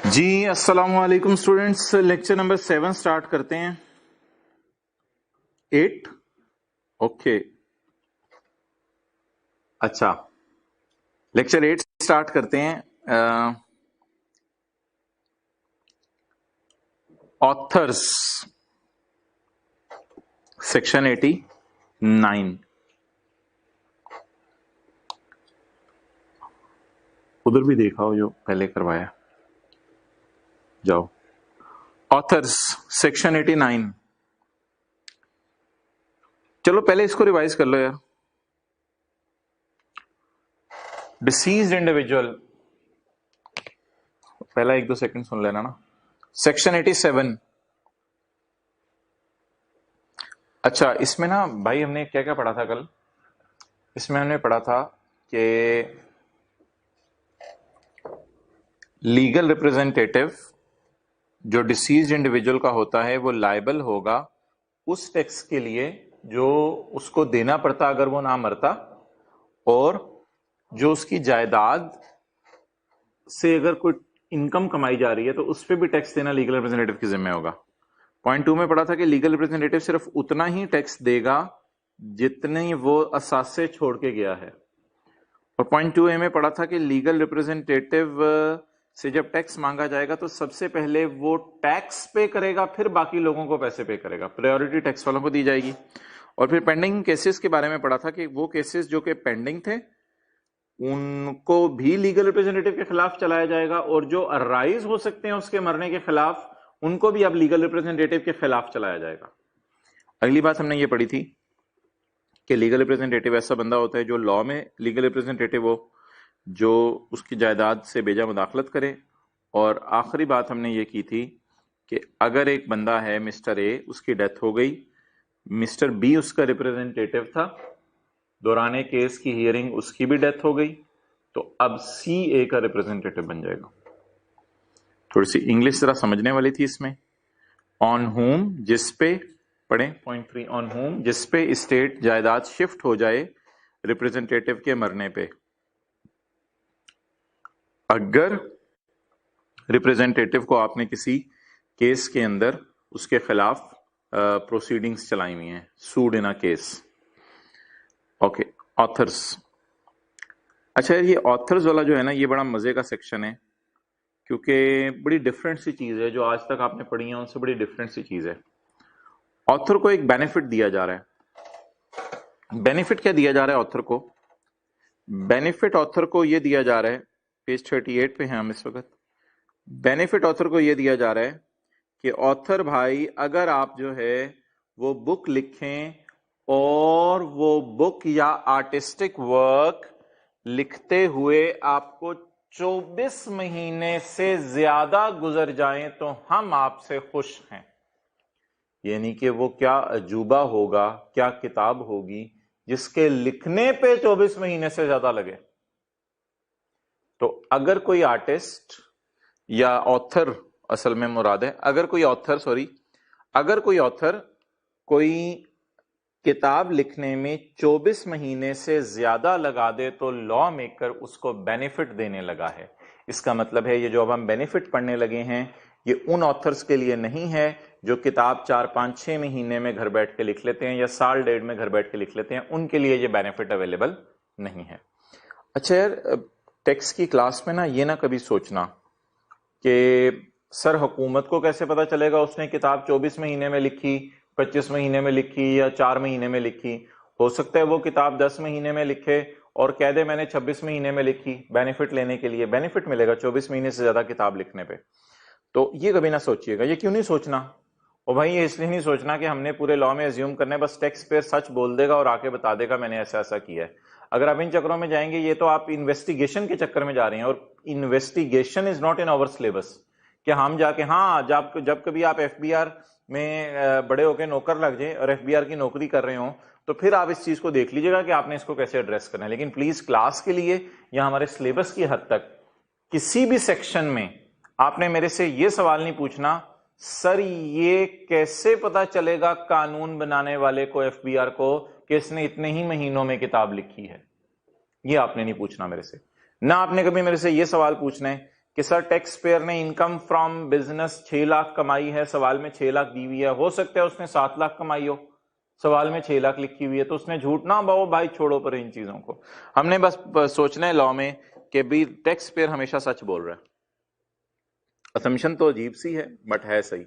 जी अस्सलाम वालेकुम students. Lecture number 7 start करते हैं। 8 ओके अच्छा, लेक्चर 8 स्टार्ट करते हैं। Authors section 89। उधर भी देखा हो जो पहले करवाया। जाओ, ऑथर्स सेक्शन 89। चलो पहले इसको रिवाइज कर लो यार। डिसीज्ड इंडिविजुअल, पहला 1-2 सेकंड सुन लेना ना। सेक्शन 87। अच्छा, इसमें ना भाई हमने क्या क्या पढ़ा था कल। इसमें हमने पढ़ा था कि लीगल रिप्रेजेंटेटिव जो डिसीज्ड इंडिविजुअल का होता है वो लायबल होगा उस टैक्स के लिए जो उसको देना पड़ता अगर वो ना मरता, और जो उसकी जायदाद से अगर कोई इनकम कमाई जा रही है तो उस पर भी टैक्स देना लीगल रिप्रेजेंटेटिव की जिम्मे होगा। पॉइंट 2 में पढ़ा था कि लीगल रिप्रेजेंटेटिव सिर्फ उतना ही टैक्स देगा जितने वो असासे छोड़ के गया है। और पॉइंट 2A में पढ़ा था कि लीगल रिप्रेजेंटेटिव से जब टैक्स मांगा जाएगा तो सबसे पहले वो टैक्स पे करेगा, फिर बाकी लोगों को पैसे पे करेगा। प्रायोरिटी टैक्स वालों को दी जाएगी। और फिर पेंडिंग केसेस के बारे में पढ़ा था कि वो केसेस जो कि पेंडिंग थे उनको भी लीगल रिप्रेजेंटेटिव के खिलाफ चलाया जाएगा, और जो अराइज हो सकते हैं उसके मरने के खिलाफ उनको भी अब लीगल रिप्रेजेंटेटिव के खिलाफ चलाया जाएगा। अगली बात हमने ये पढ़ी थी कि लीगल रिप्रेजेंटेटिव ऐसा बंदा होता है जो लॉ में लीगल रिप्रेजेंटेटिव हो, जो उसकी जायदाद से बेजा मुदाखलत करे। और आखिरी बात हमने ये की थी कि अगर एक बंदा है मिस्टर ए, उसकी डेथ हो गई, मिस्टर बी उसका रिप्रेजेंटेटिव था, दौराने केस की हियरिंग उसकी भी डेथ हो गई, तो अब सी ए का रिप्रेजेंटेटिव बन जाएगा। थोड़ी सी इंग्लिश जरा समझने वाली थी इसमें। ऑन होम, जिस पे पढ़ें पॉइंट 3, ऑन होम जिस पे स्टेट जायदाद शिफ्ट हो जाए रिप्रेजेंटेटिव के मरने पे, अगर रिप्रेजेंटेटिव को आपने किसी केस के अंदर उसके खिलाफ प्रोसीडिंग्स चलाई हुई हैं, सूड इन अ केस। Okay, authors. अच्छा, ये ऑथर्स वाला जो है ना, ये बड़ा मजे का सेक्शन है क्योंकि बड़ी डिफरेंट सी चीज है जो आज तक आपने पढ़ी है उनसे बड़ी डिफरेंट सी चीज है। ऑथर को एक बेनिफिट दिया जा रहा है। बेनिफिट क्या दिया जा रहा है ऑथर को? बेनिफिट ऑथर को यह दिया जा रहा है, पेज 38 पे हैं हम इस वक्त। बेनिफिट ऑथर को यह दिया जा रहा है कि ऑथर भाई, अगर आप जो है वो बुक लिखें और वो बुक या आर्टिस्टिक वर्क लिखते हुए आपको 24 महीने से ज्यादा गुजर जाएं तो हम आपसे खुश हैं। यानी कि वो क्या अजूबा होगा, क्या किताब होगी जिसके लिखने पे 24 महीने से ज्यादा लगे। तो अगर कोई आर्टिस्ट या ऑथर, असल में मुराद है अगर कोई ऑथर कोई किताब लिखने में 24 महीने से ज्यादा लगा दे तो लॉ मेकर उसको बेनिफिट देने लगा है। इसका मतलब है ये जो अब हम बेनिफिट पढ़ने लगे हैं ये उन ऑथर्स के लिए नहीं है जो किताब 4-5-6 महीने में घर बैठ के लिख लेते हैं या साल डेढ़ में घर बैठ के लिख लेते हैं, उनके लिए ये बेनिफिट अवेलेबल नहीं है। अच्छा यार, टेक्स्ट की क्लास में ना ये ना कभी सोचना कि सर हुकूमत को कैसे पता चलेगा उसने किताब 24 महीने में लिखी, 25 महीने में लिखी या 4 महीने में लिखी। हो सकता है वो किताब 10 महीने में लिखे और कह दे मैंने 26 महीने में लिखी। बेनिफिट लेने के लिए बेनिफिट मिलेगा 24 महीने से ज्यादा किताब लिखने पे। तो ये कभी ना सोचिएगा। ये क्यों नहीं सोचना? और भाई ये इसलिए नहीं सोचना कि हमने पूरे लॉ में एज्यूम करना है बस टेक्स्ट पे सच बोल देगा और आके बता देगा मैंने ऐसा ऐसा किया है। अगर आप इन चक्करों में जाएंगे ये तो आप इन्वेस्टिगेशन के चक्कर में जा रहे हैं, और investigation is not in our syllabus कि हम जाके हाँ जब कभी आप एफबीआर में बड़े होकर नौकर लग जाए और एफबीआर की नौकरी कर रहे हो तो फिर आप इस चीज को देख लीजिएगा कि आपने इसको कैसे एड्रेस करना है। लेकिन प्लीज क्लास के लिए या हमारे सिलेबस की हद तक किसी भी सेक्शन में आपने मेरे से यह सवाल नहीं पूछना सर ये कैसे पता चलेगा कानून बनाने वाले को, एफबीआर को, कि इसने इतने ही महीनों में किताब लिखी है। ये आपने नहीं पूछना मेरे से। ना आपने कभी मेरे से यह सवाल पूछना है कि सर टैक्स पेयर ने इनकम फ्रॉम बिजनेस 6 लाख कमाई है, सवाल में 6 लाख दी हुई है, हो सकता है उसने 7 लाख कमाई हो, सवाल में 6 लाख लिखी हुई है, तो उसने झूठ ना बाओ भाई, छोड़ो पर इन चीजों को। हमने बस सोचना है लॉ में कि भी टैक्स पेयर हमेशा सच बोल रहा है। असम्पशन तो अजीब सी है बट है सही।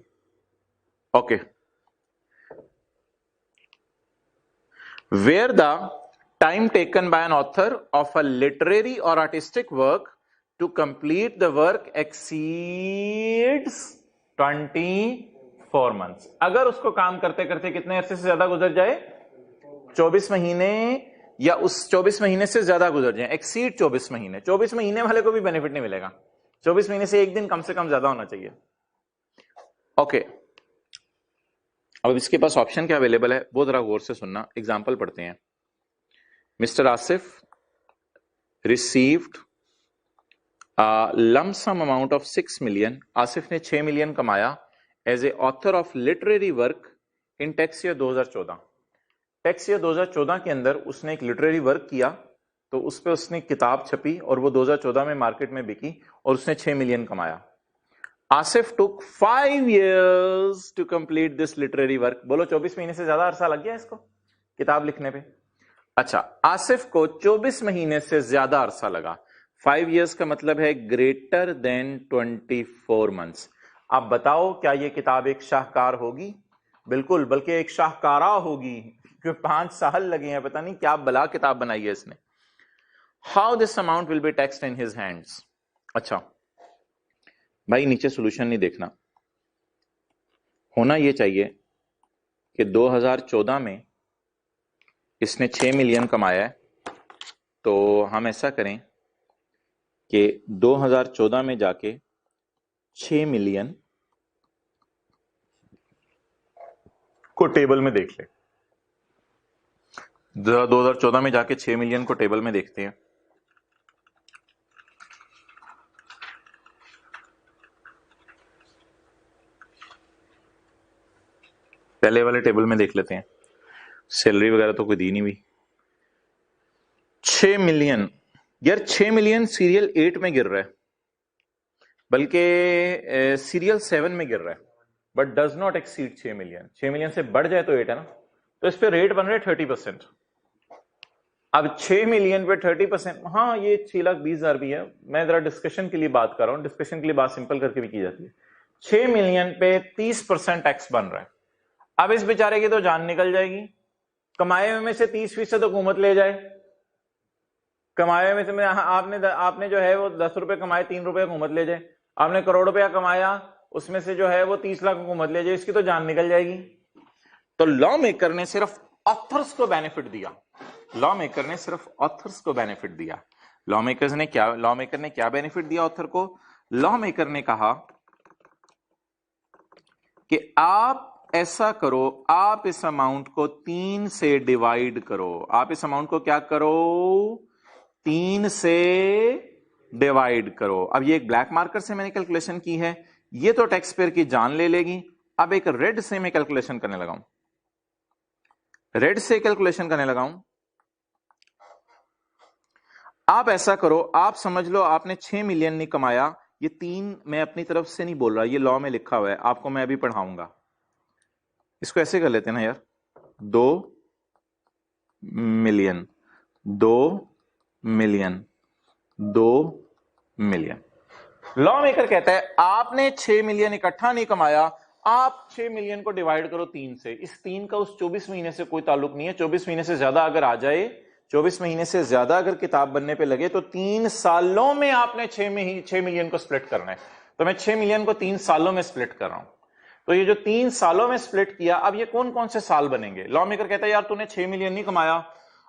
Okay, where the time taken by an author of a literary और artistic work to complete the work exceeds 24 months. अगर उसको काम करते करते कितने अरसे से ज्यादा गुजर जाए, 24 महीने, या उस 24 महीने से ज्यादा गुजर जाए, एक्सीड 24 महीने। 24 महीने वाले को भी बेनिफिट नहीं मिलेगा, 24 महीने से एक दिन कम से कम ज्यादा होना चाहिए। ओके, अब इसके पास ऑप्शन क्या अवेलेबल है वो जरा गौर से सुनना। एग्जाम्पल पढ़ते हैं। Mister Asif received lump sum amount of 6 million. Asif ने 6 मिलियन कमाया as a author of literary work in tax year 2014। Tax year 2014 के अंदर उसने एक लिटरेरी वर्क किया, तो उस पर उसने किताब छपी और वो 2014 में मार्केट में बिकी और उसने 6 मिलियन कमाया। Asif took 5 years to complete this literary work. बोलो 24 महीने से ज्यादा अरसा लग गया इसको किताब लिखने पे। अच्छा, आसिफ को 24 महीने से ज्यादा अरसा लगा। 5 years का मतलब है ग्रेटर देन 24 months। आप बताओ क्या ये किताब एक शाहकार होगी? बिल्कुल, बल्कि एक शाहकारा होगी, क्योंकि 5 साल लगे हैं, पता नहीं क्या बला किताब बनाई है इसने। How this amount will be taxed in his hands. अच्छा भाई, नीचे सॉल्यूशन नहीं देखना, होना यह चाहिए कि 2014 में इसने 6 मिलियन कमाया है, तो हम ऐसा करें कि 2014 में जाके 6 मिलियन को टेबल में देख ले। 2014 में जाके 6 मिलियन को टेबल में देखते हैं। पहले वाले टेबल में देख लेते हैं, सैलरी वगैरह तो कोई दी नहीं हुई। 6 मिलियन, यार 6 मिलियन सीरियल 8 में गिर रहा है, बल्कि सीरियल 7 में गिर रहा है, but does not exceed 6 million. 6 million से बढ़ जाए तो 8 है ना, तो इस पे रेट बन रहा है 30%। अब 6 मिलियन पे 30%, हाँ ये 6,20,000 भी है। मैं जरा डिस्कशन के लिए बात कर रहा हूं, डिस्कशन के लिए बात सिंपल करके भी की जाती है। 6 मिलियन पे 30% टैक्स बन रहा है। अब इस बेचारे की तो जान निकल जाएगी। कमाए हुए में से 30% हुकूमत ले जाए, कमाए हुए में से आपने जो है वो 10 रुपए कमाए, 3 रुपए हुकूमत ले जाए। आपने करोड़ रुपया कमाया, उसमें से जो है वो 30 लाख हुकूमत ले जाए, इसकी तो जान निकल जाएगी। तो लॉ मेकर ने सिर्फ ऑथर्स को बेनिफिट दिया, लॉ मेकर ने सिर्फ ऑथर्स को बेनिफिट दिया। लॉ मेकर ने क्या बेनिफिट दिया ऑथर को? लॉ मेकर ने कहा कि आप ऐसा करो, आप इस अमाउंट को 3 से डिवाइड करो। आप इस अमाउंट को क्या करो? 3 से डिवाइड करो। अब ये एक ब्लैक मार्कर से मैंने कैलकुलेशन की है, ये तो टैक्स पेयर की जान ले लेगी। अब एक रेड से मैं कैलकुलेशन करने लगा हूं, रेड से कैलकुलेशन करने लगा हूं। आप ऐसा करो, आप समझ लो आपने 6 मिलियन नहीं कमाया, ये 3 मैं अपनी तरफ से नहीं बोल रहा, ये लॉ में लिखा हुआ है, आपको मैं अभी पढ़ाऊंगा। इसको ऐसे कर लेते हैं ना यार, 2 million, 2 million, 2 million. Law maker कहता है आपने 6 मिलियन इकट्ठा नहीं कमाया, आप 6 मिलियन को डिवाइड करो 3 से। इस 3 का उस 24 महीने से कोई ताल्लुक नहीं है। 24 महीने से ज्यादा अगर आ जाए, 24 महीने से ज्यादा अगर किताब बनने पे लगे, तो 3 सालों में आपने 6 मिलियन को स्प्लिट करना है। तो मैं 6 मिलियन को 3 सालों में स्प्लिट कर रहा हूं। तो ये जो 3 सालों में स्प्लिट किया, अब ये कौन कौन से साल बनेंगे? लॉ मेकर कहता है यार तूने 6 मिलियन नहीं कमाया,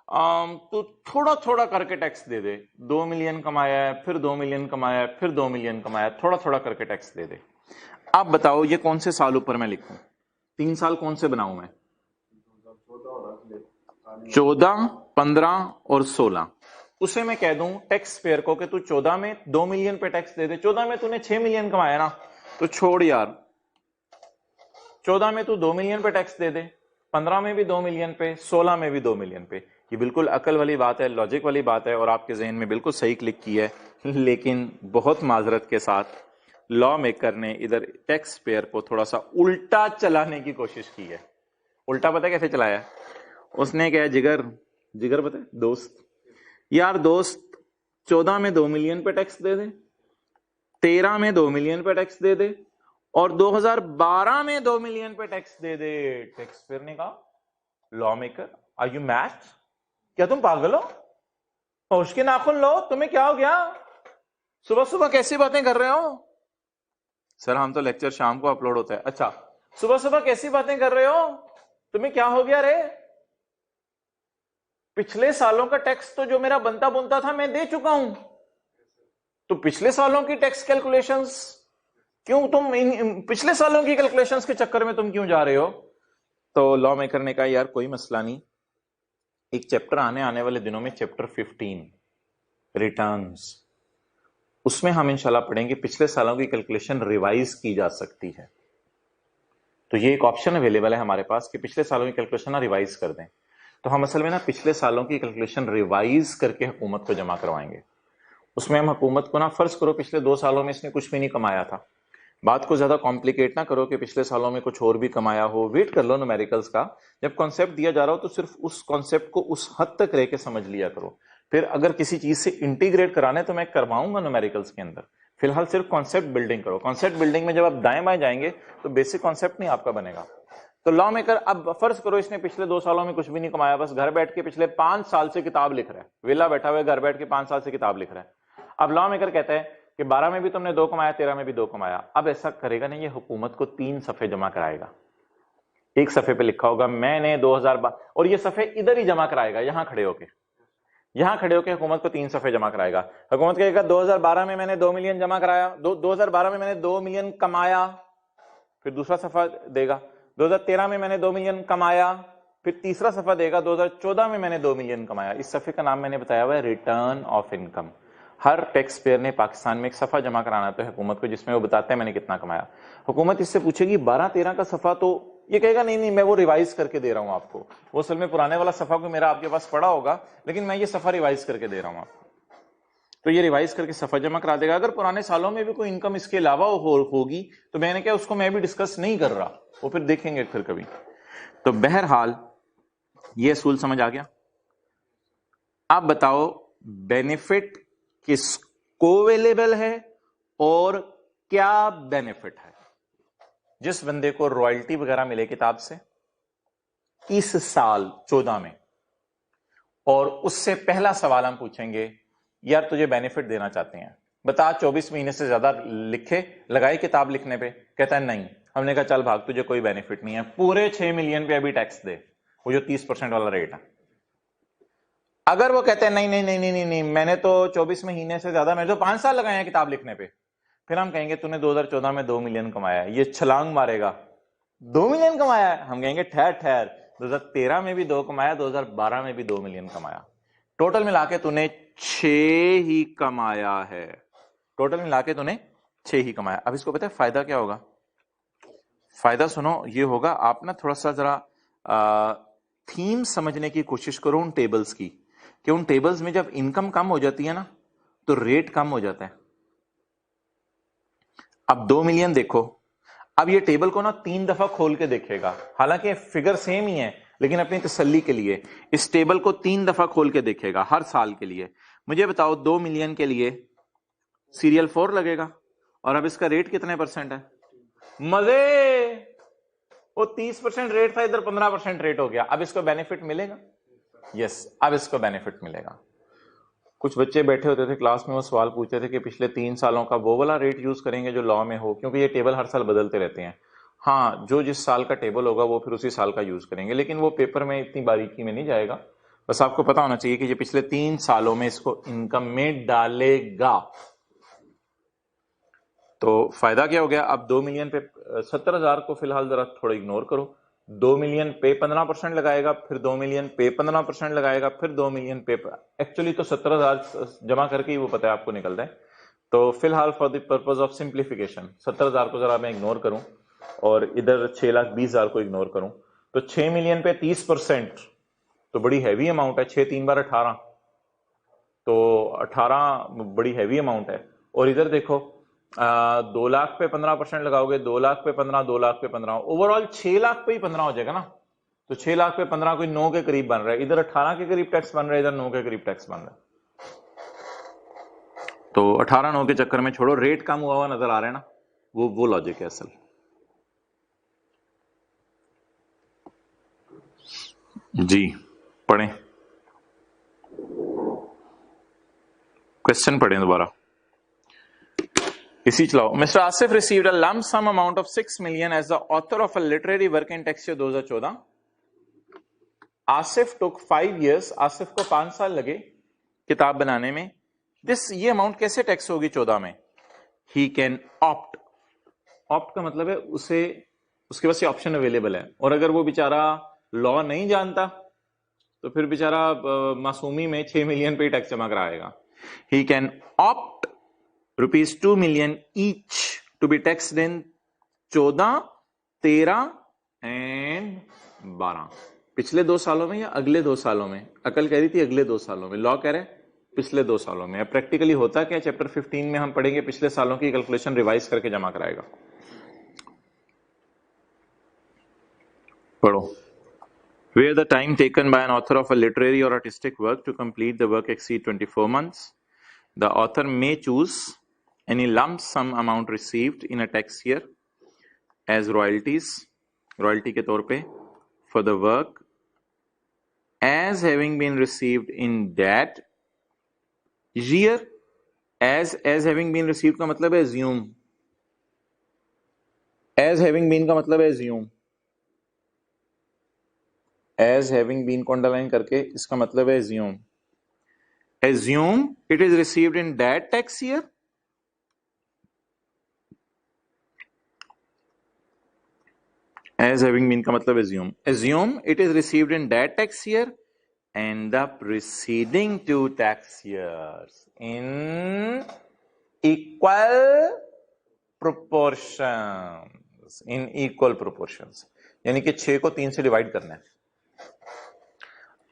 तो थोड़ा थोड़ा करके टैक्स दे दे। 2 मिलियन कमाया है, फिर 2 मिलियन कमाया है, फिर 2 मिलियन कमाया, थोड़ा थोड़ा करके टैक्स दे दे। आप बताओ ये कौन से साल ऊपर मैं लिखूं? 3 साल कौन से बनाऊं मैं? 14, 15 और 16। उसे मैं कह दूं टैक्स पेयर को कि तू 14 में 2 मिलियन पे टैक्स दे दे। 14 में तूने 6 मिलियन कमाया ना, तो छोड़ यार, 14 में तू 2 मिलियन पे टैक्स दे दे, 15 में भी 2 मिलियन पे, 16 में भी 2 मिलियन पे। ये बिल्कुल अकल वाली बात है, लॉजिक वाली बात है, और आपके जहन में बिल्कुल सही क्लिक की है लेकिन बहुत माजरत के साथ लॉ मेकर ने इधर टैक्स पेयर को थोड़ा सा उल्टा चलाने की कोशिश की है। उल्टा पता है कैसे चलाया है? उसने क्या, जिगर जिगर पता है, दोस्त, यार दोस्त 14 में 2 मिलियन पे टैक्स दे दे, 13 में 2 मिलियन पे टैक्स दे दे, और 2012 में 2 मिलियन पे टैक्स दे दे। टैक्स पेयर ने कहा, law maker are you mad? क्या तुम पागल हो? होश के नाखून लो, तुम्हें क्या हो गया? सुबह सुबह कैसी बातें कर रहे हो? सर हम तो लेक्चर शाम को अपलोड होता है। अच्छा, सुबह सुबह कैसी बातें कर रहे हो? तुम्हें क्या हो गया रे? पिछले सालों का टैक्स तो जो मेरा बनता बुनता था मैं दे चुका हूं, तो पिछले सालों की टैक्स कैलकुलेशंस क्यों तुम पिछले सालों की कैलकुलेशंस के चक्कर में तुम क्यों जा रहे हो? तो लॉ मेकर ने कहा, यार कोई मसला नहीं, एक चैप्टर आने वाले दिनों में, चैप्टर 15 रिटर्न्स, उसमें हम इंशाल्लाह पढ़ेंगे पिछले सालों की कैलकुलेशन रिवाइज की जा सकती है। तो ये एक ऑप्शन अवेलेबल है हमारे पास कि पिछले सालों की कैलकुलेशन ना रिवाइज कर दें। तो हम असल में ना पिछले सालों की कैलकुलेशन रिवाइज करके हुकूमत को जमा करवाएंगे। उसमें हम हुकूमत को ना, फर्ज करो पिछले 2 सालों में इसने कुछ भी नहीं कमाया था, बात को ज्यादा कॉम्प्लिकेट ना करो कि पिछले सालों में कुछ और भी कमाया हो, वेट कर लो न्यूमेरिकल्स का। जब कॉन्सेप्ट दिया जा रहा हो तो सिर्फ उस कॉन्सेप्ट को उस हद तक रह के समझ लिया करो। फिर अगर किसी चीज से इंटीग्रेट कराने तो मैं करवाऊंगा न्यूमेरिकल्स के अंदर, फिलहाल सिर्फ कॉन्सेप्ट बिल्डिंग करो। कॉन्सेप्ट बिल्डिंग में जब आप दाएं बाएं जाएंगे तो बेसिक कॉन्सेप्ट नहीं आपका बनेगा। तो लॉ मेकर, अब फर्ज करो इसने पिछले 2 सालों में कुछ भी नहीं कमाया, बस घर बैठ के पिछले 5 साल से किताब लिख रहा है, वेला बैठा हुआ घर बैठ के 5 साल से किताब लिख रहा है। अब लॉ मेकर कहता है कि 12 में भी तुमने 2 कमाया, 13 में भी 2 कमाया। अब ऐसा करेगा नहीं, ये हुकूमत को 3 सफे जमा कराएगा। एक सफे पे लिखा होगा मैंने 2012, और ये सफे इधर ही जमा कराएगा, यहां खड़े होके हुकूमत को 3 सफे जमा कराएगा। हुकूमत कहेगा 2012 में मैंने 2 मिलियन जमा कराया, 2012 में मैंने 2 मिलियन कमाया, फिर दूसरा सफा देगा 2013 में मैंने 2 मिलियन कमाया, फिर तीसरा सफा देगा 2014 में मैंने 2 मिलियन कमाया। इस सफे का नाम मैंने बताया हुआ है return of income. Her tax payer ने पाकिस्तान में एक सफा जमा कराना है हुकूमत को, जिसमें वो बताते हैं मैंने कितना कमाया। हुकूमत इससे पूछेगी 12-13 का सफा, तो ये कहेगा नहीं मैं वो रिवाइज करके दे रहा हूं आपको। वो असल में पुराने वाला सफा को मेरा आपके पास पड़ा होगा, लेकिन मैं ये सफा रिवाइज करके दे रहा हूं आपको। तो ये रिवाइज करके सफा जमा करा देगा। अगर पुराने सालों में भी कोई इनकम इसके अलावा होगी तो मैंने क्या, उसको मैं भी डिस्कस नहीं कर रहा, वो फिर देखेंगे फिर कभी। तो बहरहाल ये असूल समझ आ गया। आप बताओ बेनिफिट किसको अवेलेबल है और क्या बेनिफिट है? जिस बंदे को रॉयल्टी वगैरह मिले किताब से इस साल 14 में, और उससे पहला सवाल हम पूछेंगे, यार तुझे बेनिफिट देना चाहते हैं, बता 24 महीने से ज्यादा लिखे लगाई किताब लिखने पे? कहता है नहीं। हमने कहा चल भाग, तुझे कोई बेनिफिट नहीं है, पूरे 6 मिलियन पे अभी टैक्स दे, वो जो 30% वाला रेट है। अगर वो कहते हैं नहीं नहीं नहीं नहीं नहीं, मैंने तो 24 महीने से ज्यादा, मैंने तो 5 साल लगाए हैं किताब लिखने पे, फिर हम कहेंगे तूने 2014 में 2 मिलियन कमाया है। ये छलांग मारेगा, 2 मिलियन कमाया है। हम कहेंगे ठहर ठहर, 2013 में भी 2 कमाया, 2012 में भी 2 मिलियन कमाया, टोटल मिला के तूने 6 ही कमाया है। टोटल मिला के तूने 6 ही कमाया। अब इसको पता है फायदा क्या होगा? फायदा सुनो, ये होगा, आप ना थोड़ा सा जरा थीम समझने की कोशिश करो उन टेबल्स की, कि उन टेबल्स में जब इनकम कम हो जाती है ना तो रेट कम हो जाता है। अब 2 मिलियन देखो, अब ये टेबल को ना 3 दफा खोल के देखेगा, हालांकि फिगर सेम ही है, लेकिन अपनी तसल्ली के लिए इस टेबल को 3 दफा खोल के देखेगा हर साल के लिए। मुझे बताओ 2 मिलियन के लिए सीरियल 4 लगेगा, और अब इसका रेट कितने परसेंट है? मजे, वो 30% रेट था, इधर 15% रेट हो गया। अब इसको बेनिफिट मिलेगा? यस, अब इसको बेनिफिट मिलेगा। कुछ बच्चे बैठे होते थे क्लास में, वो सवाल पूछते थे कि पिछले 3 सालों का वो वाला रेट यूज करेंगे जो लॉ में हो, क्योंकि ये टेबल हर साल बदलते रहते हैं। हाँ, जो जिस साल का टेबल होगा वो फिर उसी साल का यूज करेंगे, लेकिन वो पेपर में इतनी बारीकी में नहीं जाएगा। बस आपको पता होना चाहिए कि ये पिछले 3 सालों में इसको इनकम में डालेगा। तो फायदा क्या हो गया? अब 2 मिलियन पे 70,000 को फिलहाल जरा थोड़ा इग्नोर करो। 2 मिलियन पे 15% लगाएगा, फिर 2 मिलियन पे 15% लगाएगा, फिर 2 मिलियन पे, एक्चुअली तो 17,000 जमा करके ही वो पता है आपको निकलता है। तो फिलहाल for the purpose of simplification 70,000 को जरा मैं इग्नोर करूं और इधर 6,20,000 को इग्नोर करूं, तो 6 मिलियन पे 30% तो बड़ी हैवी अमाउंट है। 6 3 बार 18, तो 18 बड़ी हैवी अमाउंट है। और इधर देखो 2 लाख पे 15% लगाओगे, 2 लाख पे 15, 2 लाख पे 15, ओवरऑल 6 लाख पे ही 15 हो जाएगा ना। तो 6 लाख पे 15 कोई 9 के करीब बन रहा है, इधर 18 के करीब टैक्स बन रहा है, इधर 9 के करीब टैक्स बन रहा है। तो 18-9 के चक्कर में छोड़ो, रेट कम हुआ हुआ नजर आ रहा है ना, वो लॉजिक है असल। जी पढ़ें, क्वेश्चन पढ़ें दोबारा, इसी चलाओ। Mister Asif received a lump sum amount of 6 million as the author of a literary work in tax year 2014। Asif took 5 years, Asif को 5 साल लगे किताब बनाने में। ये अमाउंट कैसे टैक्स होगी 14 में? ही कैन ऑप्ट, ऑप्ट का मतलब है उसे, उसके पास ये ऑप्शन अवेलेबल है। और अगर वो बेचारा लॉ नहीं जानता तो फिर बेचारा मासूमी में 6 million पे टैक्स जमा कराएगा। He can opt ₹2 million each to be taxed in 14, 13 and 12। पिछले 2 सालों में या अगले 2 सालों में? अकल कह रही थी अगले 2 सालों में, लॉ कह रहे पिछले 2 सालों में। प्रैक्टिकली होता क्या, चैप्टर 15 में हम पढ़ेंगे पिछले सालों की कैलकुलेशन रिवाइज करके जमा कराएगा। पढ़ो। Where the time taken by an author of a literary or artistic work to complete the work exceed 24 months, the author may choose any lump sum amount received in a tax year as royalties, royalty के तौर पे, for the work as having been received in that year। as having been received का मतलब है assume, as having been का मतलब है assume, as having been को अंडरलाइन करके इसका मतलब है assume। assume it is received in that tax year, as having been का मतलब assume it is received in that tax year and the preceding 2 tax years in equal proportions, in equal proportions, यानी कि 6 को 3 से divide करना है।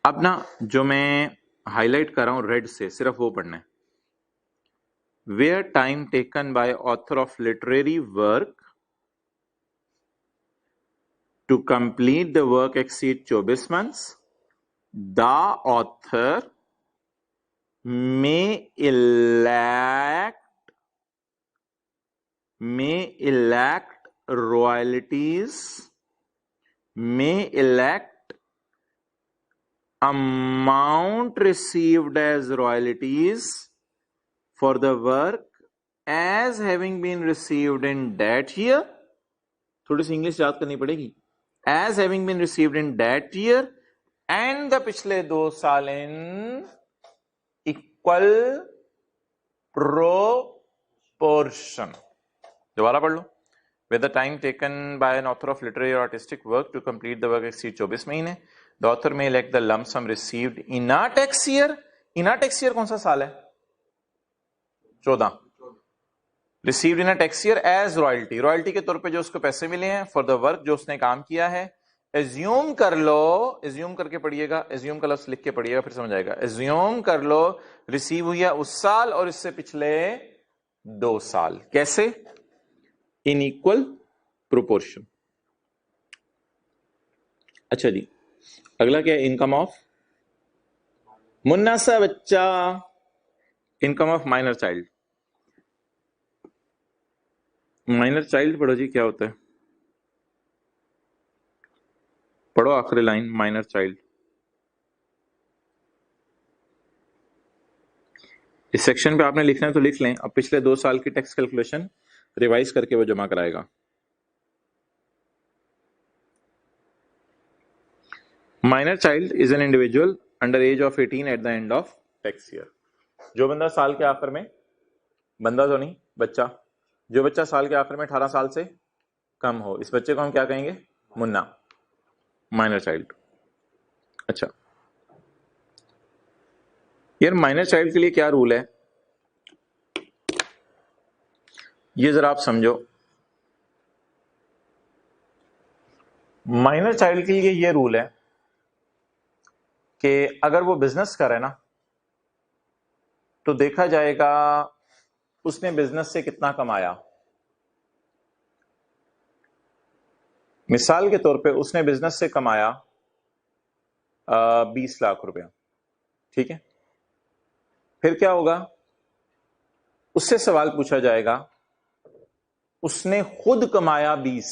अब ना जो मैं हाईलाइट कर रहा हूं रेड से, सिर्फ वो पढ़ना है। Where time taken by author of literary work to complete the work exceed 24 months, the author may elect royalties, may elect amount received as royalties for the work as having been received in that year। थोड़ी सी English याद करनी पड़ेगी। as having been received in that year and the पिछले 2 साल in equal proportion। दोबारा पढ़ लो। With the time taken by an author of literary or artistic work to complete the work exceed 24 महीने, the author may elect the lump sum received in a tax year। in a tax year कौन सा साल है? 14। received in a tax year as royalty, royalty के तौर पे जो उसको पैसे मिले हैं for the work जो उसने काम किया है। assume कर लो, assume करके पढ़िएगा, assume का लफ्ज लिख के पढ़िएगा फिर समझ आएगा। assume कर लो रिसीव हुई है उस साल और इससे पिछले 2 साल। कैसे? In equal proportion. अच्छा जी, अगला क्या है? इनकम ऑफ मुन्ना सा बच्चा, income of minor child. Minor child पढ़ो जी, क्या होता है? पढ़ो आखिरी लाइन, माइनर चाइल्ड। इस सेक्शन पे आपने लिखना है तो लिख लें। अब पिछले 2 साल की टैक्स कैलकुलेशन रिवाइज करके वो जमा कराएगा। Minor child is an individual under as of 18 at the end of tax year. जो बंदा साल के आखिर में, बंदा तो नहीं, बच्चा, जो बच्चा साल के आखिर में 18 साल से कम हो, इस बच्चे को हम क्या कहेंगे? Munna, minor child. अच्छा यार, माइनर चाइल्ड के लिए क्या रूल है ये जरा आप समझो। माइनर चाइल्ड के लिए ये रूल है कि अगर वो बिजनेस करे ना तो देखा जाएगा उसने बिजनेस से कितना कमाया। मिसाल के तौर पे उसने बिजनेस से कमाया 20 लाख रुपया, ठीक है। फिर क्या होगा, उससे सवाल पूछा जाएगा, उसने खुद कमाया 20,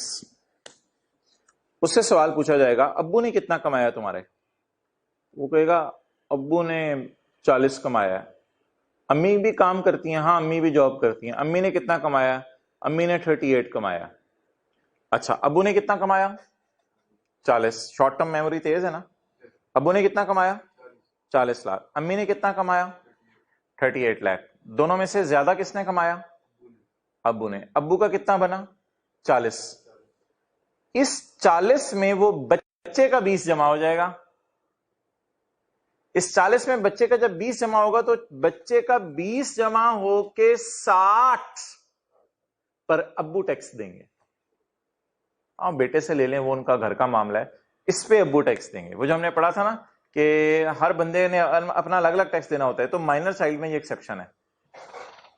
उससे सवाल पूछा जाएगा अब्बू ने कितना कमाया तुम्हारे, वो कहेगा अब्बू ने 40 कमाया है। अम्मी भी काम करती हैं, हाँ अम्मी भी जॉब करती हैं। अम्मी ने कितना कमाया, अम्मी ने 38 कमाया। अच्छा अब्बू ने कितना कमाया, 40। शॉर्ट टर्म मेमोरी तेज है ना। अब्बू ने कितना कमाया, 40 लाख। अम्मी ने कितना कमाया, 38 लाख। दोनों में से ज्यादा किसने कमाया, अब्बू ने। अब्बू का कितना बना, 40। इस 40 में वो बच्चे का 20 जमा हो जाएगा। इस 40 में बच्चे का जब 20 जमा होगा तो बच्चे का 20 जमा होके 60 पर अब्बू टैक्स देंगे। हाँ बेटे से ले लें, वो उनका घर का मामला है, इस पे अब्बू टैक्स देंगे। वो जो हमने पढ़ा था ना कि हर बंदे ने अपना अलग अलग टैक्स देना होता है, तो माइनर चाइल्ड में ये एक्सेप्शन है।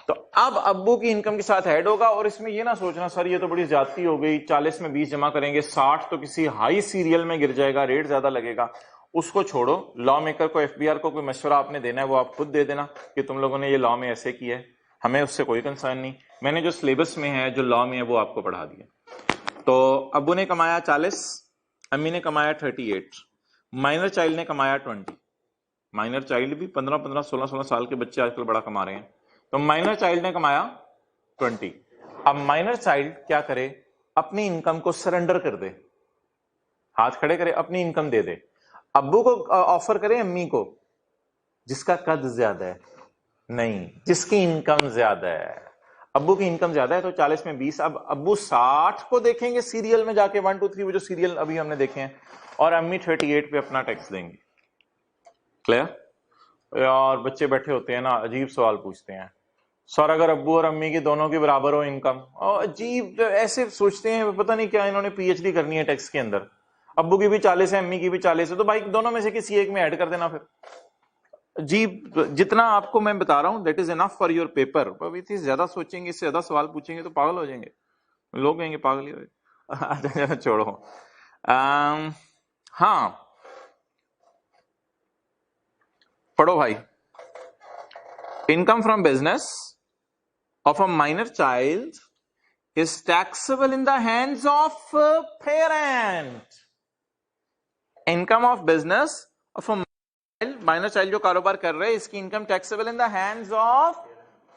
तो अब अब्बू की इनकम के साथ ऐड होगा। और इसमें ये ना सोचना सर ये तो बड़ी ज्यादती हो गई, 40 में 20 जमा करेंगे, 60 तो किसी हाई सीरियल में गिर जाएगा, रेट ज्यादा लगेगा। उसको छोड़ो, लॉ मेकर को, एफबीआर को कोई मशवरा आपने देना है वो आप खुद दे देना कि तुम लोगों ने ये लॉ में ऐसे किया है, हमें उससे कोई कंसर्न नहीं। मैंने जो सिलेबस में है, जो लॉ में है, वो आपको पढ़ा दिया। तो अब्बू ने कमाया 40, अम्मी ने कमाया 38, माइनर चाइल्ड ने कमाया 20। माइनर चाइल्ड भी 15-15, 16-16 साल के बच्चे आजकल बड़ा कमा रहे हैं। तो माइनर चाइल्ड ने कमाया 20। अब माइनर चाइल्ड क्या करे, अपनी इनकम को सरेंडर कर दे, हाथ खड़े करे, अपनी इनकम दे दे। अब्बू को ऑफर करे, अम्मी को, जिसका कद ज्यादा है, नहीं जिसकी इनकम ज्यादा है। अब्बू की इनकम ज्यादा है तो 40 में 20। अब अब्बू 60 को देखेंगे सीरियल में जाके, 1 2 3 वो जो सीरियल अभी हमने देखे हैं, और अम्मी 38 पे अपना टैक्स देंगे। क्लियर। और बच्चे बैठे होते हैं ना, अजीब सवाल पूछते हैं, सर अगर अब्बू और अम्मी की दोनों की बराबर हो इनकम, और अजीब ऐसे सोचते हैं, पता नहीं क्या इन्होंने पीएचडी करनी है टैक्स के अंदर। अब्बू की भी 40 है, अम्मी की भी 40 है, तो भाई दोनों में से किसी एक में ऐड कर देना। फिर अजीब, जितना आपको मैं बता रहा हूं that is enough for your paper. अभी ज्यादा सोचेंगे, इससे ज्यादा सवाल पूछेंगे तो पागल हो जाएंगे लोग, कहेंगे पागल ही हो। छोड़ो। हाँ पढ़ो भाई। Income from business of a minor child is taxable in the hands of parent. Income of business of a minor child जो कारोबार कर रहे हैं, इसकी income taxable in the hands of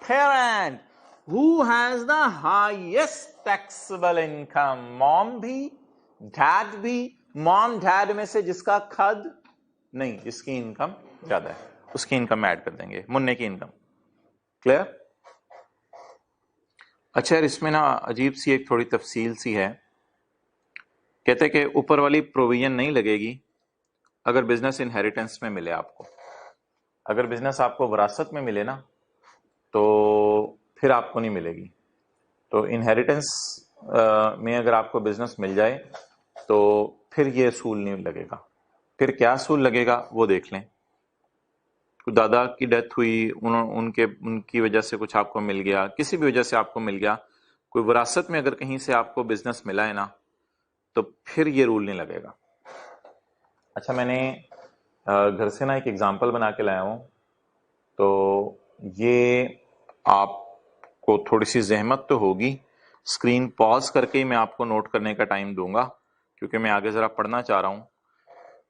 parent. Who has the highest taxable income? Mom भी, dad भी। Mom dad में से जिसका खद नहीं, जिसकी इनकम ज्यादा है, उसकी इनकम में ऐड कर देंगे, मुन्ने की इनकम। क्लियर। अच्छा यार, इसमें ना अजीब सी एक थोड़ी तफसील सी है। कहते हैं कि ऊपर वाली प्रोविजन नहीं लगेगी अगर बिजनेस इनहेरिटेंस में मिले आपको। अगर बिजनेस आपको विरासत में मिले ना तो फिर आपको नहीं मिलेगी। तो इनहेरिटेंस में अगर आपको बिजनेस मिल जाए तो फिर ये असूल नहीं लगेगा। फिर क्या असूल लगेगा वो देख लें। दादा की डेथ हुई, उनकी वजह से कुछ आपको मिल गया, किसी भी वजह से आपको मिल गया, कोई विरासत में अगर कहीं से आपको बिजनेस मिला है ना, तो फिर ये रूल नहीं लगेगा। अच्छा, मैंने घर से ना एक एग्जांपल बना के लाया हूं, तो ये आपको थोड़ी सी जहमत तो होगी। स्क्रीन पॉज करके ही मैं आपको नोट करने का टाइम दूंगा, क्योंकि मैं आगे जरा पढ़ना चाह रहा हूं।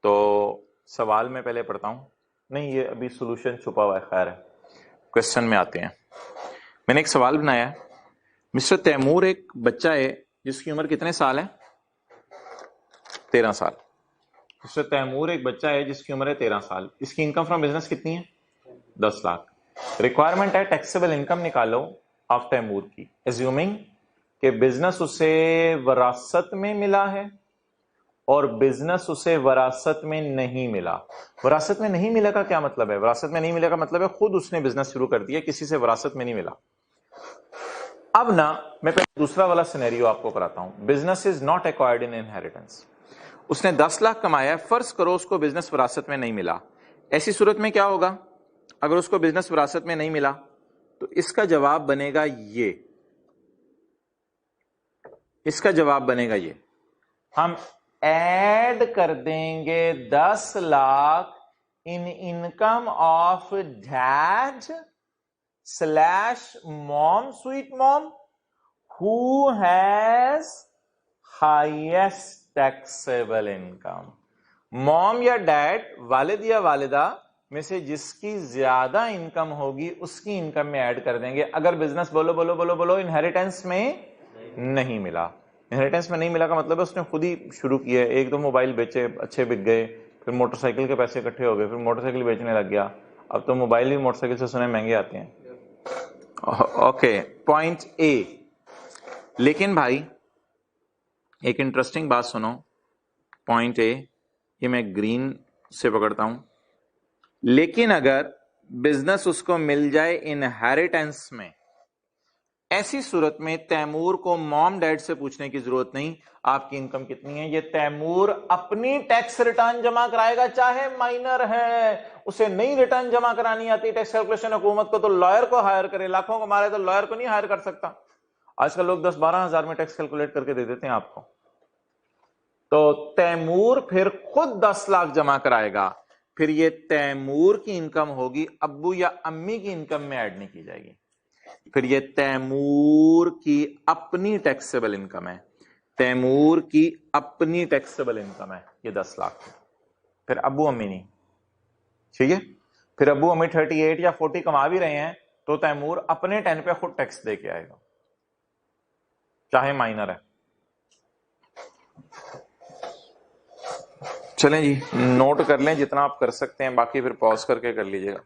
तो सवाल में पहले पढ़ता हूं। नहीं, ये अभी सॉल्यूशन छुपा हुआ है, खैर है, क्वेश्चन में आते हैं। मैंने एक सवाल बनाया है। मिस्टर तैमूर एक बच्चा है जिसकी उम्र कितने साल है, 13 साल। मिस्टर तैमूर एक बच्चा है जिसकी उम्र है 13 साल। इसकी इनकम फ्रॉम बिजनेस कितनी है, 10 लाख। रिक्वायरमेंट है टैक्सेबल इनकम निकालो ऑफ तैमूर की, एज्यूमिंग कि बिजनेस उसे विरासत में मिला है और बिजनेस उसे विरासत में नहीं मिला। विरासत में नहीं मिला का क्या मतलब है? विरासत में नहीं मिला का मतलब है खुद उसने बिजनेस शुरू कर दिया, किसी से विरासत में नहीं मिला। अब ना मैं पहले दूसरा वाला सिनेरियो आपको कराता हूं। Business is not acquired in inheritance. उसने 10 लाख कमाया है, फर्ज करो उसको बिजनेस विरासत में नहीं मिला। ऐसी सूरत में क्या होगा? अगर उसको बिजनेस विरासत में नहीं मिला तो इसका जवाब बनेगा ये, इसका जवाब बनेगा ये। हम ऐड कर देंगे 10 लाख इन income of dad slash mom, sweet mom, who has highest taxable income. Mom या डैड, वालिद या वालिदा में से जिसकी ज्यादा इनकम होगी उसकी इनकम में ऐड कर देंगे। अगर बिजनेस बोलो बोलो बोलो बोलो इनहेरिटेंस में नहीं मिला, इनहेरिटेंस में नहीं मिला का मतलब है उसने खुद ही शुरू किया, एक दो मोबाइल बेचे, अच्छे बिक गए, फिर मोटरसाइकिल के पैसे इकट्ठे हो गए, फिर मोटरसाइकिल बेचने लग गया। अब तो मोबाइल भी मोटरसाइकिल से सुने महंगे आते हैं। Okay, point A. लेकिन भाई एक इंटरेस्टिंग बात सुनो, पॉइंट ए, ये मैं ग्रीन से पकड़ता हूं। लेकिन अगर बिजनेस उसको मिल जाए इनहेरिटेंस में, ऐसी सूरत में तैमूर को मॉम डैड से पूछने की जरूरत नहीं आपकी इनकम कितनी है। ये तैमूर अपनी टैक्स रिटर्न जमा कराएगा, चाहे माइनर है, उसे नहीं रिटर्न जमा करानी आती टैक्स कैलकुलेशन हुकूमत को, तो लॉयर को हायर करे। लाखों को मारे तो लॉयर को नहीं हायर कर सकता। आजकल लोग 10-12 हजार में टैक्स कैलकुलेट करके दे देते हैं आपको। तो तैमूर फिर खुद 10 लाख जमा कराएगा, फिर ये तैमूर की इनकम होगी, अब्बू या अम्मी की इनकम में ऐड नहीं की जाएगी। फिर ये तैमूर की अपनी टैक्सेबल इनकम है, तैमूर की अपनी टैक्सेबल इनकम है ये 10 लाख। फिर अब्बू अम्मी नहीं, ठीक है। फिर अब्बू अम्मी 38 या 40 कमा भी रहे हैं तो तैमूर अपने 10 पे खुद टैक्स दे के आएगा, चाहे माइनर है। चलें जी, नोट कर लें जितना आप कर सकते हैं, बाकी फिर पॉज करके कर लीजिएगा।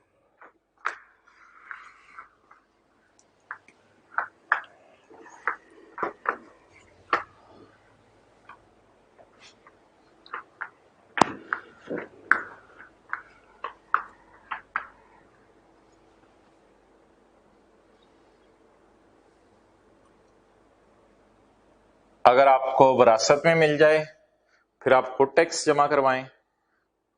अगर आपको विरासत में मिल जाए फिर आप खुद टैक्स जमा करवाएं,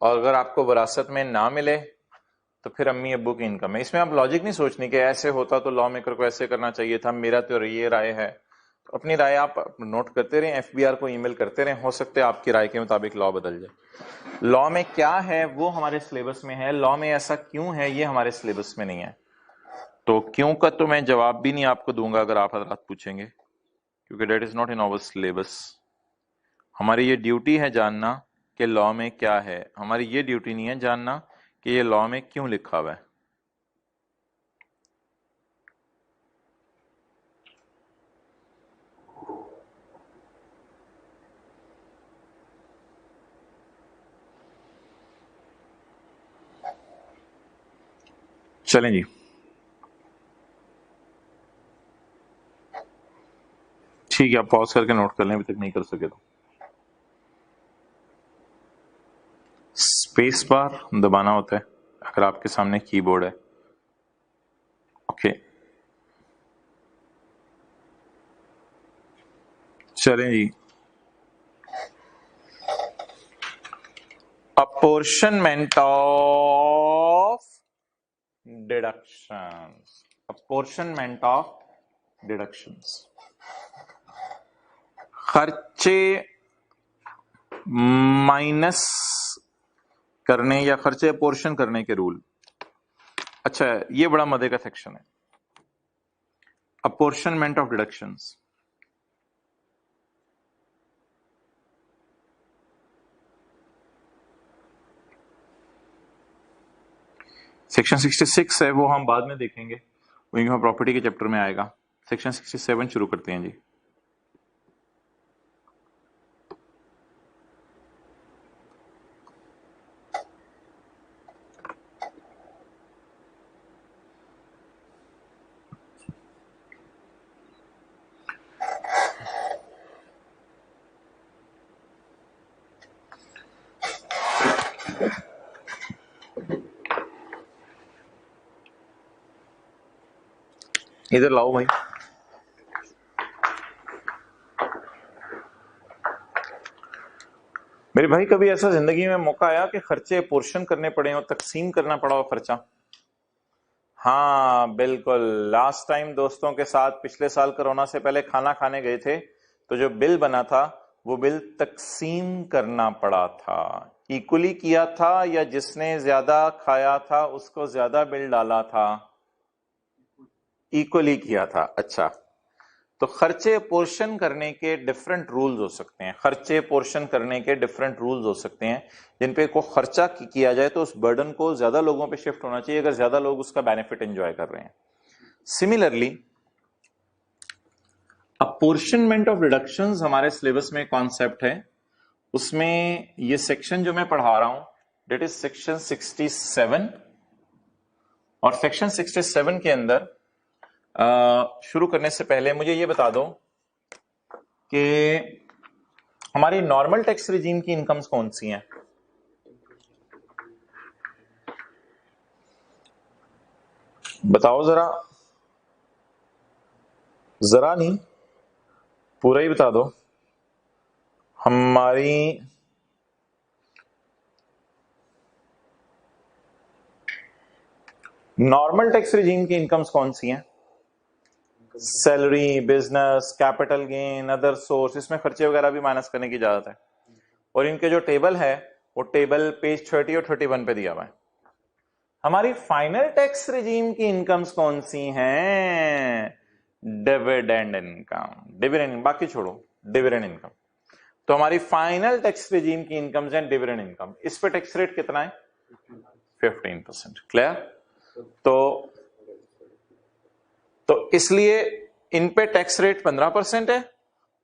और अगर आपको विरासत में ना मिले तो फिर अम्मी अब्बू की इनकम है। इसमें आप लॉजिक नहीं सोचनी कि ऐसे होता तो लॉ मेकर को ऐसे करना चाहिए था, मेरा तो ये राय है। तो अपनी राय आप नोट करते रहें, एफबीआर को ईमेल करते रहें, हो सकता है आपकी राय के मुताबिक लॉ बदल जाए। लॉ में क्या है वो हमारे सिलेबस में है, लॉ में ऐसा क्यों है ये हमारे सिलेबस में नहीं है। तो क्यों का तो मैं जवाब भी नहीं आपको दूंगा अगर आप हजरात पूछेंगे, क्योंकि debt is not in our syllabus. हमारी ये ड्यूटी है जानना कि लॉ में क्या है, हमारी ये ड्यूटी नहीं है जानना कि ये लॉ में क्यों लिखा हुआ है। चलें जी, ठीक है, आप पॉज करके नोट कर लें अभी तक नहीं कर सके तो। स्पेस बार दबाना होता है अगर आपके सामने कीबोर्ड है। ओके, चलें जी। Apportionment of deductions, apportionment of deductions, खर्चे माइनस करने या खर्चे अपोर्शन करने के रूल। अच्छा, ये बड़ा मजे का सेक्शन है, अपोर्शनमेंट ऑफ डिडक्शंस। सेक्शन 66 है, वो हम बाद में देखेंगे, वो इनकम प्रॉपर्टी के चैप्टर में आएगा। सेक्शन 67 शुरू करते हैं जी। इधर लाओ भाई। मेरे भाई, कभी ऐसा जिंदगी में मौका आया कि खर्चे पोर्शन करने पड़े हो, तकसीम करना पड़ा हो खर्चा? हाँ बिल्कुल, लास्ट टाइम दोस्तों के साथ पिछले साल कोरोना से पहले खाना खाने गए थे, तो जो बिल बना था वो बिल तकसीम करना पड़ा था। इक्वली किया था या जिसने ज्यादा खाया था उसको ज्यादा बिल डाला था? इक्वली किया था। अच्छा, तो खर्चे पोर्शन करने के डिफरेंट रूल्स हो सकते हैं। खर्चे पोर्शन करने के डिफरेंट रूल्स हो सकते हैं जिन पे को खर्चा किया जाए तो उस बर्डन को ज्यादा लोगों पे शिफ्ट होना चाहिए अगर ज्यादा लोग उसका बेनिफिट एंजॉय कर रहे हैं। सिमिलरली अपोर्शनमेंट ऑफ रिडक्शंस हमारे सिलेबस में कॉन्सेप्ट है, उसमें ये सेक्शन जो मैं पढ़ा रहा हूं डेट इज सेक्शन 67। और सेक्शन 67 के अंदर शुरू करने से पहले मुझे ये बता दो कि हमारी नॉर्मल टैक्स रिजीम की इनकम्स कौन सी हैं? बताओ जरा, जरा नहीं पूरा ही बता दो। हमारी नॉर्मल टैक्स रिजीम की इनकम्स कौन सी हैं? Salary, business, capital gain, other source, इसमें खर्चे वगैरह भी माइनस करने की इजाजत है। और इनके जो टेबल है वो टेबल पेज 30 और 31 पे दिया हुआ है। हमारी फाइनल टैक्स रिजीम की इनकम्स कौन सी हैं? डिविडेंड इनकम, डिविडेंड बाकी छोड़ो, डिविडेंड इनकम। तो हमारी फाइनल टैक्स रिजीम की इनकम्स हैं डिविडेंड इनकम। इस पे टैक्स रेट कितना है? 15%। क्लियर? तो इसलिए इन पे टैक्स रेट 15% है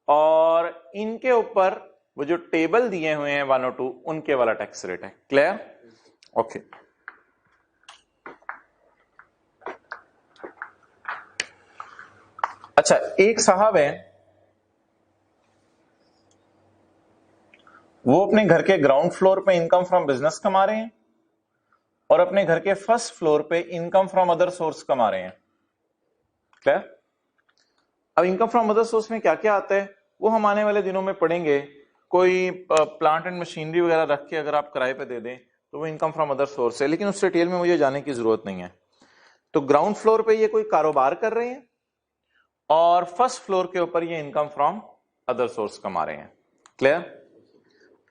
और इनके ऊपर वो जो टेबल दिए हुए हैं 1 और 2 उनके वाला टैक्स रेट है। क्लियर? ओके। अच्छा, एक साहब है, वो अपने घर के ग्राउंड फ्लोर पे इनकम फ्रॉम बिजनेस कमा रहे हैं और अपने घर के फर्स्ट फ्लोर पे इनकम फ्रॉम अदर सोर्स कमा रहे हैं। क्लियर? अब इनकम फ्रॉम अदर सोर्स में क्या क्या आता है वो हम आने वाले दिनों में पढ़ेंगे। कोई प्लांट एंड मशीनरी वगैरह रख के अगर आप किराए पे दे दें तो वो इनकम फ्रॉम अदर सोर्स है, लेकिन उस डिटेल में मुझे जाने की जरूरत नहीं है। तो ग्राउंड फ्लोर पे ये कोई कारोबार कर रहे हैं और फर्स्ट फ्लोर के ऊपर ये इनकम फ्रॉम अदर सोर्स कमा रहे हैं। क्लियर?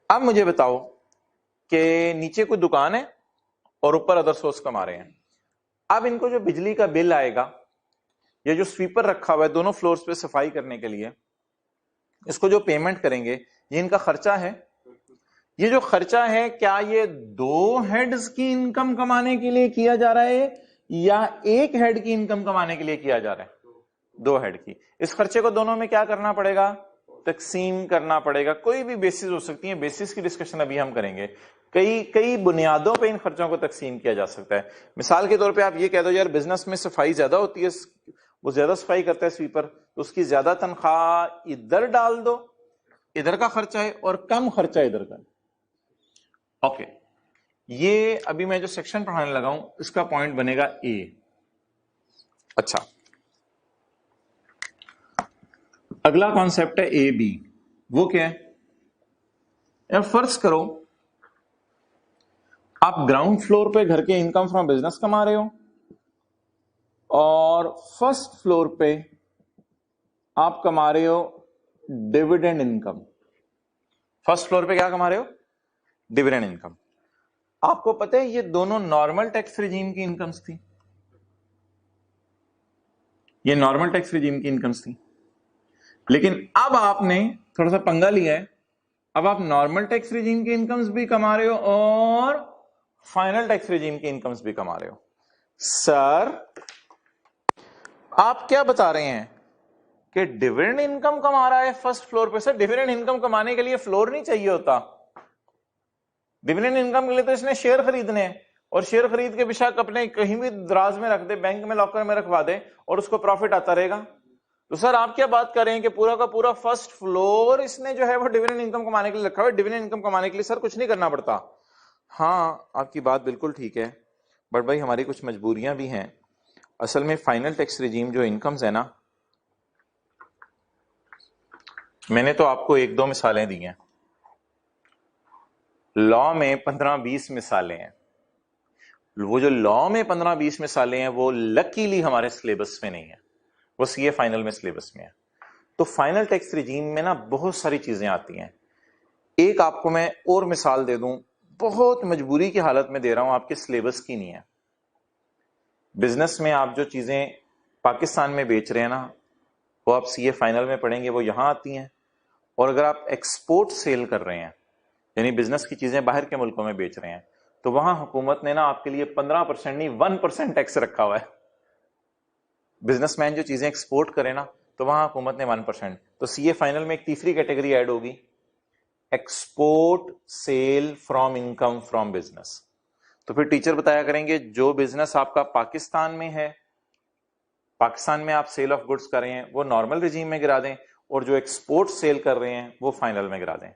अब मुझे बताओ कि नीचे कोई दुकान है और ऊपर अदर सोर्स कमा रहे हैं। अब इनको जो बिजली का बिल आएगा, ये जो स्वीपर रखा हुआ है दोनों फ्लोर्स पे सफाई करने के लिए, इसको जो पेमेंट करेंगे ये इनका खर्चा है। ये जो खर्चा है क्या ये 2 हेड्स की इनकम कमाने के लिए किया जा रहा है या 1 हेड की इनकम कमाने के लिए किया जा रहा है? 2 हेड की। इस खर्चे को दोनों में क्या करना पड़ेगा? तकसीम करना पड़ेगा। कोई भी बेसिस हो सकती है, बेसिस की डिस्कशन अभी हम करेंगे। कई बुनियादों पे इन खर्चों को तकसीम किया जा सकता है। मिसाल के तौर पे आप ये कह दो यार बिजनेस में सफाई ज्यादा होती है, वो ज्यादा सफाई करता है स्वीपर, तो उसकी ज्यादा तनख्वाह इधर डाल दो, इधर का खर्चा है, और कम खर्चा इधर का। ओके, ये अभी मैं जो सेक्शन पढ़ाने लगा हूं इसका पॉइंट बनेगा ए। अच्छा, अगला कॉन्सेप्ट है ए बी। वो क्या है? यार फर्ज करो आप ग्राउंड फ्लोर पे घर के इनकम फ्रॉम बिजनेस कमा रहे हो और फर्स्ट फ्लोर पे आप कमा रहे हो डिविडेंड इनकम। फर्स्ट फ्लोर पे क्या कमा रहे हो? Dividend income. आपको पता है ये दोनों नॉर्मल टैक्स रिजीम की इनकम्स थी। ये नॉर्मल टैक्स रिजीम की इनकम्स थी, लेकिन अब आपने थोड़ा सा पंगा लिया है। अब आप नॉर्मल टैक्स रिजीम की इनकम्स भी कमा रहे हो और फाइनल टैक्स रिजीम की इनकम्स भी कमा रहे हो। सर आप क्या बता रहे हैं कि डिविडेंड इनकम कमा रहा है फर्स्ट फ्लोर पे? सर डिविडेंड इनकम कमाने के लिए फ्लोर नहीं चाहिए होता। डिविडेंड इनकम के लिए तो इसने शेयर खरीदने हैं और शेयर खरीद के बेशक अपने कहीं भी दराज में रख दे, बैंक में लॉकर में रखवा दे और उसको प्रॉफिट आता रहेगा। तो सर आप क्या बात कर रहे हैं कि पूरा का पूरा फर्स्ट फ्लोर इसने जो है वो डिविडेंड इनकम कमाने के लिए रखा हुआ है? डिविडेंड इनकम कमाने के लिए सर कुछ नहीं करना पड़ता। हाँ आपकी बात बिल्कुल ठीक है, बट भाई हमारी कुछ मजबूरियां भी हैं। असल में फाइनल टैक्स रिजीम जो इनकम्स है ना, मैंने तो आपको 1-2 मिसालें दी हैं, लॉ में 15-20 मिसालें हैं। वो जो लॉ में 15-20 मिसालें हैं वो लकीली हमारे सिलेबस में नहीं है, वो सीए फाइनल में सिलेबस में है। तो फाइनल टैक्स रिजीम में ना बहुत सारी चीजें आती हैं। एक आपको मैं और मिसाल दे दूं, बहुत मजबूरी की हालत में दे रहा हूं, आपके सिलेबस की नहीं है। बिजनेस में आप जो चीजें पाकिस्तान में बेच रहे हैं ना, वो आप सीए फाइनल में पढ़ेंगे, वो यहां आती हैं। और अगर आप एक्सपोर्ट सेल कर रहे हैं, यानी बिजनेस की चीजें बाहर के मुल्कों में बेच रहे हैं, तो वहां हुकूमत ने ना आपके लिए 15% नहीं 1% टैक्स रखा हुआ है। बिजनेसमैन जो चीजें एक्सपोर्ट करे ना, तो वहां हुकूमत ने 1%। तो सीए फाइनल में एक तीसरी कैटेगरी ऐड होगी, export cell from income from business. तो फिर टीचर बताया करेंगे जो बिजनेस आपका पाकिस्तान में है, पाकिस्तान में आप सेल ऑफ गुड्स कर रहे हैं, वो नॉर्मल रिजीम में गिरा दें, और जो एक्सपोर्ट सेल कर रहे हैं वो फाइनल में गिरा दें।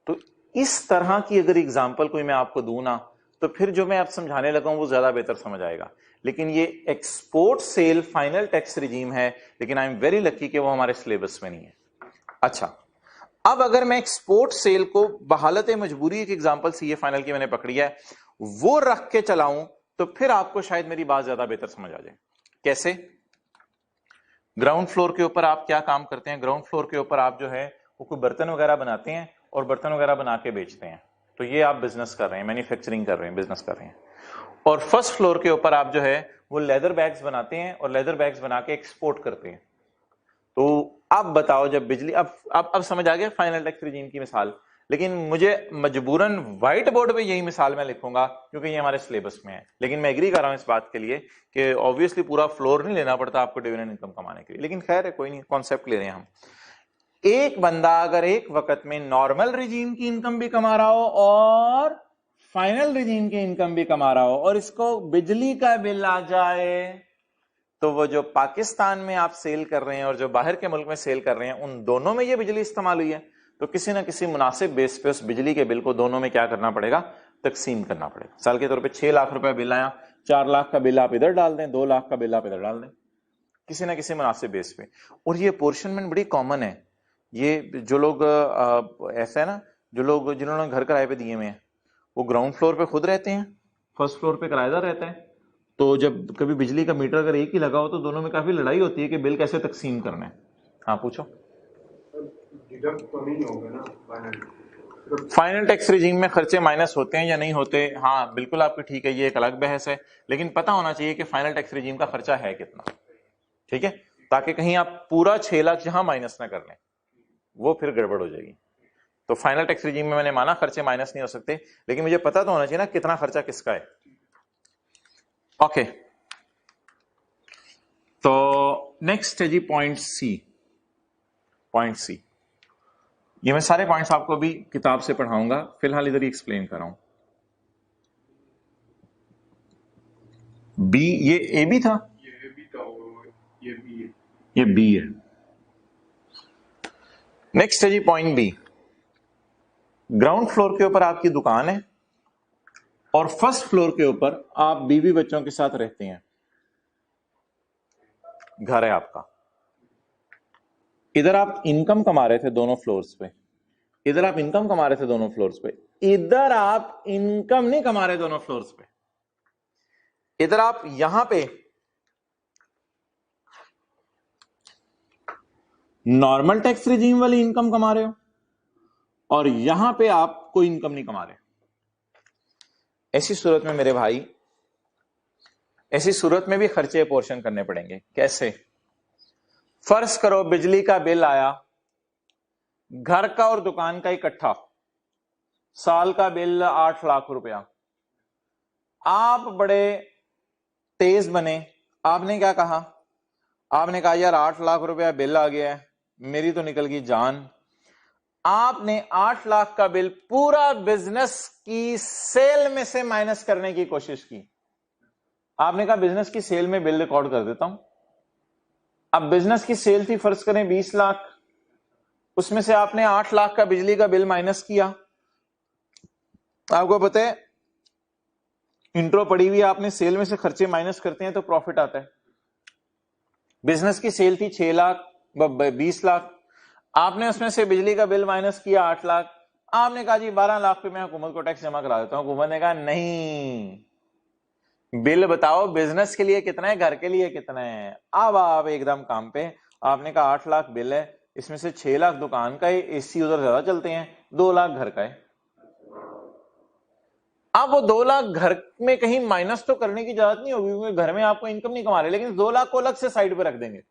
तो इस तरह की अगर एग्जांपल कोई मैं आपको दूं ना, तो फिर जो मैं आप समझाने लगा हूं वो ज्यादा बेहतर समझ आएगा। लेकिन ये export cell final tax regime है, लेकिन आई एम वेरी लकी कि वो हमारे सिलेबस में नहीं है। अच्छा, अब अगर मैं एक्सपोर्ट सेल को बहालत मजबूरी एक एग्जांपल सीए फाइनल की मैंने पकड़ी है, वो रख के चलाऊं, तो फिर आपको शायद मेरी बात ज्यादा बेहतर समझ आ जाए। कैसे? ग्राउंड फ्लोर के ऊपर आप क्या काम करते हैं? ग्राउंड फ्लोर के ऊपर आप जो है वो कोई बर्तन वगैरह बनाते हैं और बर्तन वगैरह बना के बेचते हैं। तो ये आप बिजनेस कर रहे हैं, मैन्युफैक्चरिंग कर रहे हैं, बिजनेस कर रहे हैं। और फर्स्ट फ्लोर के ऊपर आप जो है वो लेदर बैग्स बनाते हैं और लेदर बैग्स बना के एक्सपोर्ट करते हैं। तो अब बताओ, जब बिजली, अब समझ आ गया फाइनल टैक्स रिजीम की मिसाल। लेकिन मुझे मजबूरन व्हाइट बोर्ड पे यही मिसाल मैं लिखूंगा क्योंकि ये हमारे सिलेबस में है। लेकिन मैं एग्री कर रहा हूं इस बात के लिए कि ऑब्वियसली पूरा फ्लोर नहीं लेना पड़ता आपको डिविडेंड इनकम कमाने के लिए, लेकिन खैर है, कोई नहीं, कॉन्सेप्ट ले रहे हैं हम। एक बंदा अगर एक वक्त में नॉर्मल रिजीम की इनकम भी कमा रहा हो और फाइनल रिजीम की इनकम भी कमा रहा हो, और इसको बिजली का बिल आ जाए, तो वो जो पाकिस्तान में आप सेल कर रहे हैं और जो बाहर के मुल्क में सेल कर रहे हैं, उन दोनों में ये बिजली इस्तेमाल हुई है, तो किसी ना किसी मुनासिब बेस पे उस बिजली के बिल को दोनों में क्या करना पड़ेगा? तकसीम करना पड़ेगा। साल के तौर पे 6 लाख रुपए बिल आया, 4 लाख का बिल आप इधर डाल दें, 2 लाख का बिल आप इधर डाल दें, किसी ना किसी मुनासिब बेस पे। और ये पोर्शनमेंट बड़ी कॉमन है। ये जो लोग ऐसा है ना, जो लोग जिन्होंने घर किराए पे दिए हुए हैं, वो ग्राउंड फ्लोर पे खुद रहते हैं, फर्स्ट फ्लोर पे किराएदार रहता है। तो जब कभी बिजली का मीटर अगर एक ही लगा हो तो दोनों में काफी लड़ाई होती है कि बिल कैसे तकसीम करना है। हाँ पूछो। फाइनल टैक्स रिजीम में खर्चे माइनस होते हैं या नहीं होते? हाँ बिल्कुल आपकी ठीक है, ये एक अलग बहस है, लेकिन पता होना चाहिए कि फाइनल टैक्स रिजीम का खर्चा है कितना, ठीक है, ताकि कहीं आप पूरा 6 लाख जहां माइनस ना कर लें, वो फिर गड़बड़ हो जाएगी। तो फाइनल टैक्स रिजीम में मैंने माना खर्चे माइनस नहीं हो सकते, लेकिन मुझे पता तो होना चाहिए ना कितना खर्चा किसका है। ओके, तो नेक्स्ट है जी पॉइंट सी। पॉइंट सी, ये मैं सारे पॉइंट्स आपको अभी किताब से पढ़ाऊंगा, फिलहाल इधर ही एक्सप्लेन कर रहा हूं। बी, ये ए बी था, ये बी था, ये बी है, ये बी है। नेक्स्ट है जी पॉइंट बी। ग्राउंड फ्लोर के ऊपर आपकी दुकान है और फर्स्ट फ्लोर के ऊपर आप बीवी बच्चों के साथ रहते हैं, घर है आपका। इधर आप इनकम कमा रहे थे दोनों फ्लोर्स पे, इधर आप इनकम कमा रहे थे दोनों फ्लोर्स पे, इधर आप इनकम नहीं कमा रहे दोनों फ्लोर्स पे। इधर आप यहां पे नॉर्मल टैक्स रिजीम वाली इनकम कमा रहे हो और यहां पे आप कोई इनकम नहीं कमा रहे। ऐसी सूरत में मेरे भाई, ऐसी सूरत में भी खर्चे पोर्शन करने पड़ेंगे। कैसे? फर्ज करो बिजली का बिल आया, घर का और दुकान का इकट्ठा, साल का बिल 8 लाख रुपया। आप बड़े तेज बने, आपने क्या कहा? आपने कहा यार 8 लाख रुपया बिल आ गया है, मेरी तो निकल गई जान। आपने 8 लाख का बिल पूरा बिजनेस की सेल में से माइनस करने की कोशिश की। आपने कहा बिजनेस की सेल में बिल रिकॉर्ड कर देता हूं। अब बिजनेस की सेल थी फर्ज करें 20 लाख, उसमें से आपने 8 लाख का बिजली का बिल माइनस किया। आपको पता है इंट्रो पड़ी हुई, आपने सेल में से खर्चे माइनस करते हैं तो प्रॉफिट आता है। बिजनेस की सेल थी 6 लाख 20 लाख, आपने उसमें से बिजली का बिल माइनस किया 8 लाख। आपने कहा जी 12 लाख पे मैं हुकूमत को टैक्स जमा करा देता हूं। हुकूमत ने कहा नहीं, बिल बताओ बिजनेस के लिए कितना है, घर के लिए कितना है। अब आप एकदम काम पे, आपने कहा 8 लाख बिल है, इसमें से 6 लाख दुकान का है, एसी उधर ज्यादा चलते हैं, 2 लाख घर का है। अब वो 2 लाख घर में कहीं माइनस तो करने की जरूरत नहीं होगी, क्योंकि घर में आपको इनकम नहीं कमा रहे, लेकिन 2 लाख को अलग से साइड पे रख देंगे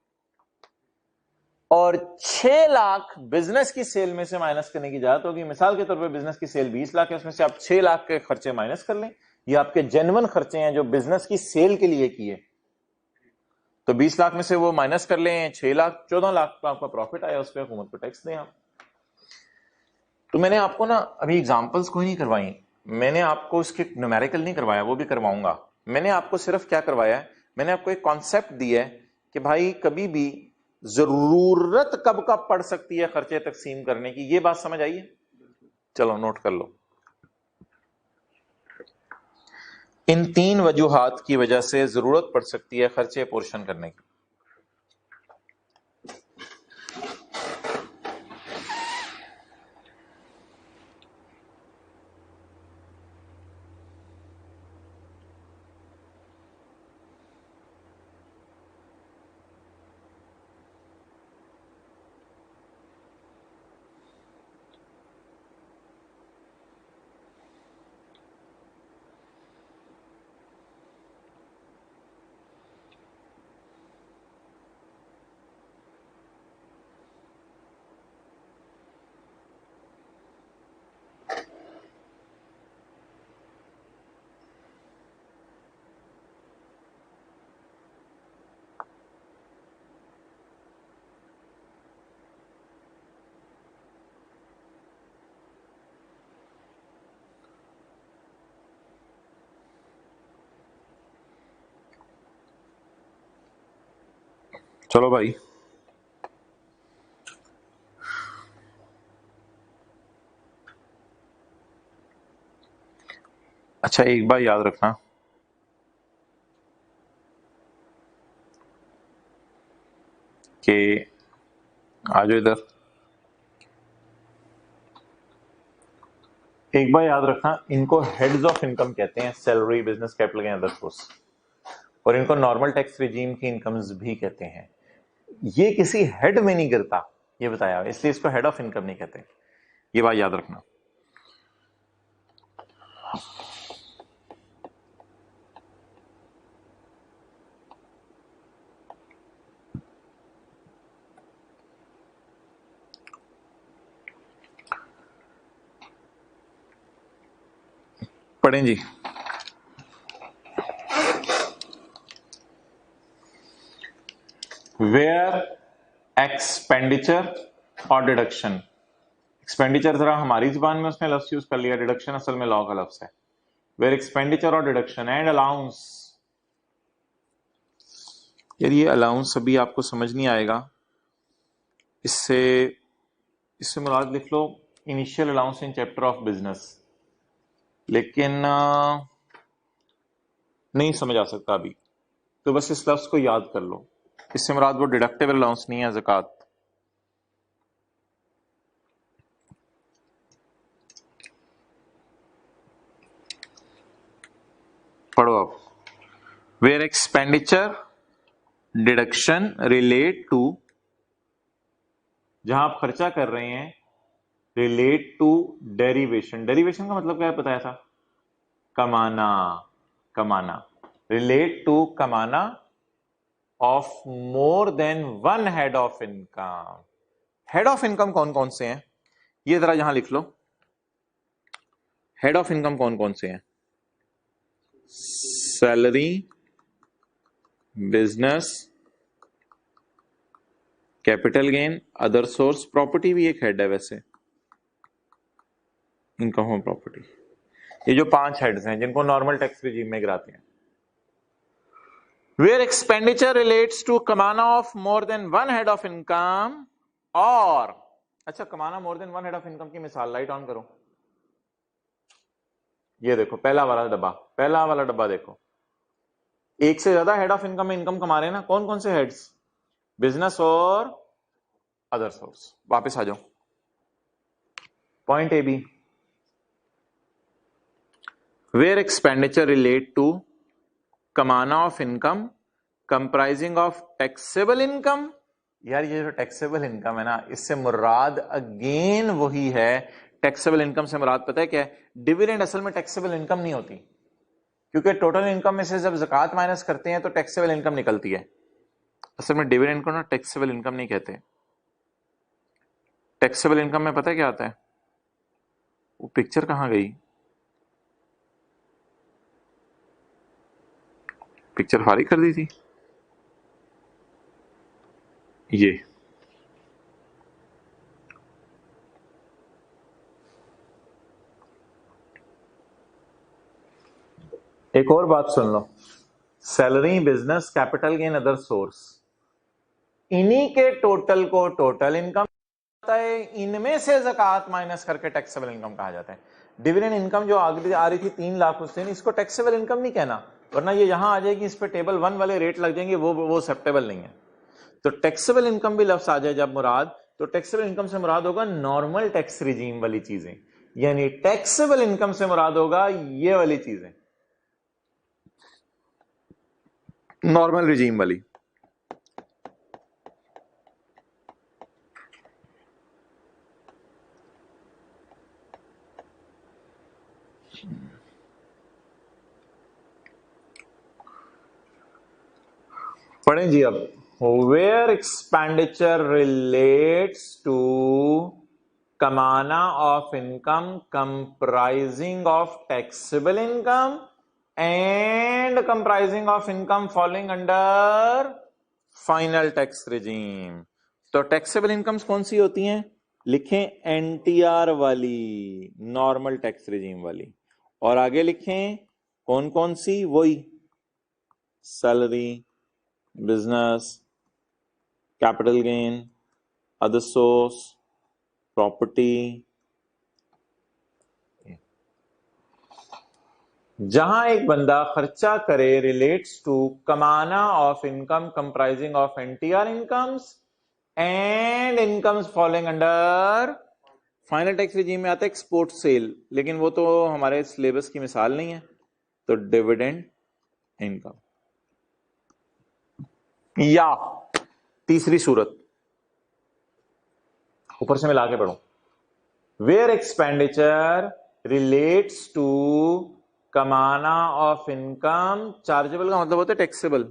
और 6 लाख बिजनेस की सेल में से माइनस करने की जरूरत होगी। मिसाल के तौर पे बिजनेस की सेल 20 लाख है, उसमें से आप 6 लाख के खर्चे माइनस कर लें। ये आपके जेन्युइन खर्चे हैं जो बिजनेस की सेल के लिए किए, तो 20 लाख में से वो माइनस कर लें, 6 लाख 14 लाख का आपका प्रॉफिट आया, उस पर हुकूमत को टैक्स दें आप। तो मैंने आपको ना अभी एग्जांपल्स कोई नहीं करवाई, मैंने आपको इसके न्यूमेरिकल नहीं करवाया, वो भी करवाऊंगा। मैंने आपको सिर्फ क्या करवाया है, मैंने आपको एक कॉन्सेप्ट दिया है कि भाई कभी भी जरूरत कब कब पड़ सकती है खर्चे तकसीम करने की, ये बात समझ आई है? चलो नोट कर लो। इन 3 वजूहात की वजह से जरूरत पड़ सकती है खर्चे पोर्शन करने की। चलो भाई, अच्छा एक बार याद रखना कि आ जाओ इधर, एक बार याद रखना, इनको हेड्स ऑफ इनकम कहते हैं, salary, business capital and other source, और इनको नॉर्मल टैक्स रिजीम की इनकम्स भी कहते हैं। ये किसी हेड में नहीं गिरता, ये बताया, इसलिए इसको हेड ऑफ इनकम नहीं कहते, ये बात याद रखना। पढ़ें जी। वेयर एक्सपेंडिचर और डिडक्शन, एक्सपेंडिचर जरा हमारी जुबान में उसने लफ्ज यूज कर लिया, डिडक्शन असल में लॉ का लफ्ज है। वेयर एक्सपेंडिचर और डिडक्शन एंड अलाउंस, यार ये अलाउंस अभी आपको समझ नहीं आएगा, इससे इससे मुराद लिख लो initial allowance in chapter of business, लेकिन नहीं समझ आ सकता अभी, तो बस इस लफ्ज को याद कर लो। इससे मुराद वो डिडक्टिव अलाउंस नहीं है, ज़कात। पढ़ो आप। Where expenditure deduction relate to, जहां आप खर्चा कर रहे हैं, रिलेट टू डेरिवेशन, डेरिवेशन का मतलब क्या है बताया था, कमाना, कमाना, रिलेट टू कमाना of more than one head of income. Head of income कौन कौन से हैं, ये जरा यहां लिख लो, हेड ऑफ इनकम कौन कौन से हैं, salary, business, capital gain, other source, property भी एक हेड है वैसे, इनकम ऑफ प्रॉपर्टी। ये जो 5 हेड्स हैं जिनको नॉर्मल टैक्स रिजीम में गिराते हैं। वेयर एक्सपेंडिचर रिलेट्स टू कमाना of more than one head of income, और अच्छा कमाना मोर than one head of income की मिसाल, लाइट ऑन करो, ये देखो पहला वाला डब्बा, पहला वाला डब्बा देखो, एक से ज्यादा हेड ऑफ इनकम में इनकम कमा रहे हैं ना, कौन कौन से हेड्स, बिजनेस और अदर सोर्स। वापस आ जाओ, point A B, where expenditure relate to कमाना of income comprising of taxable income. यार ये जो टैक्सेबल इनकम है ना, इससे मुराद अगेन वही है। टैक्सेबल इनकम से मुराद पता है क्या है? डिविडेंड असल में टैक्सेबल इनकम नहीं होती, क्योंकि टोटल इनकम में से जब ज़कात माइनस करते हैं तो टैक्सेबल इनकम निकलती है। असल में डिविडेंड को ना टैक्सेबल इनकम नहीं कहते। टैक्सेबल इनकम में पता है क्या आता है? वो पिक्चर कहां गई? पिक्चर फारिग कर दी थी ये। एक और बात सुन लो, salary, business, capital gain, other source, इन्हीं के टोटल को टोटल इनकम आता है, इनमें से ज़कात माइनस करके टैक्सेबल इनकम कहा जाता है। डिविडेंड इनकम जो आगे आ रही थी 3 लाख उस दिन, इसको टैक्सेबल इनकम नहीं कहना, वरना ये यहां आ जाएगी, इस पे टेबल 1 वाले रेट लग जाएंगे, वो एक्सेप्टेबल नहीं है। तो टैक्सेबल इनकम भी लफ्ज आ जाए जब मुराद, तो टैक्सेबल इनकम से मुराद होगा नॉर्मल टैक्स रिजीम वाली चीजें, यानी टैक्सेबल इनकम से मुराद होगा ये वाली चीजें, नॉर्मल रिजीम वाली। पढ़ें जी अब, वेयर एक्सपेंडिचर रिलेट्स टू कमाना of income comprising of taxable income and comprising of income following under final tax regime. तो टैक्सेबल इनकम्स कौन सी होती हैं? लिखें एनटीआर वाली, नॉर्मल टैक्स रिजीम वाली, और आगे लिखें कौन कौन सी, वही salary, business, capital gain, other source, property. जहां एक बंदा खर्चा करे रिलेट्स टू कमाना of income comprising of NTR incomes and incomes following under final tax regime में आता है एक्सपोर्ट सेल, लेकिन वो तो हमारे सिलेबस की मिसाल नहीं है। तो डिविडेंड इनकम, या तीसरी सूरत ऊपर से मिला के पढ़ो, वेयर एक्सपेंडिचर रिलेट्स टू कमाना ऑफ इनकम, चार्जेबल का मतलब होता है टैक्सेबल,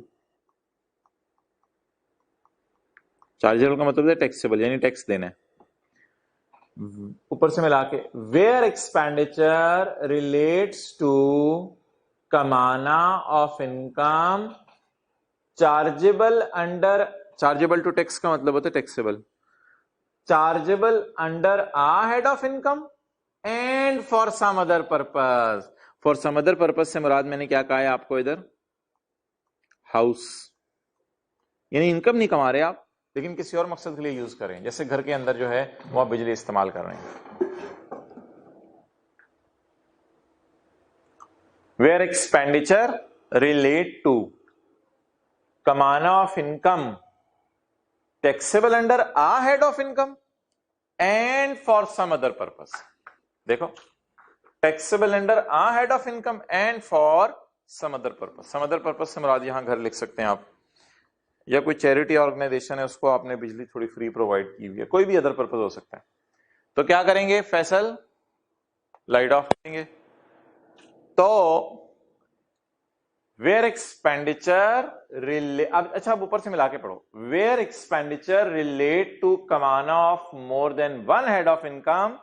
चार्जेबल का मतलब है टैक्सेबल यानी टैक्स देना है। ऊपर से मिला के, वेयर एक्सपेंडिचर रिलेट्स टू कमाना of income chargeable under, chargeable to tax का मतलब होता है taxable, chargeable under a head of income and for some other purpose. For some other purpose से मुराद मैंने क्या कहा है आपको इधर? हाउस, यानी इनकम नहीं कमा रहे आप, लेकिन किसी और मकसद के लिए यूज करें, जैसे घर के अंदर जो है वो आप बिजली इस्तेमाल कर रहे हैं। वेयर एक्सपेंडिचर रिलेट टू कमाना of income taxable under a head of income and for some other purpose. देखो, taxable under a head of income and for some other purpose. Some other purpose से मुराद यहां घर लिख सकते हैं आप, या कोई चैरिटी ऑर्गेनाइजेशन है उसको आपने बिजली थोड़ी फ्री प्रोवाइड की हुई है, कोई भी अदर पर्पस हो सकता है। तो क्या करेंगे फैसल? लाइट ऑफ करेंगे। तो वेयर एक्सपेंडिचर अब अच्छा, अब ऊपर से मिला के पढ़ो, वेयर एक्सपेंडिचर रिलेट टू कमाना of more than one head of income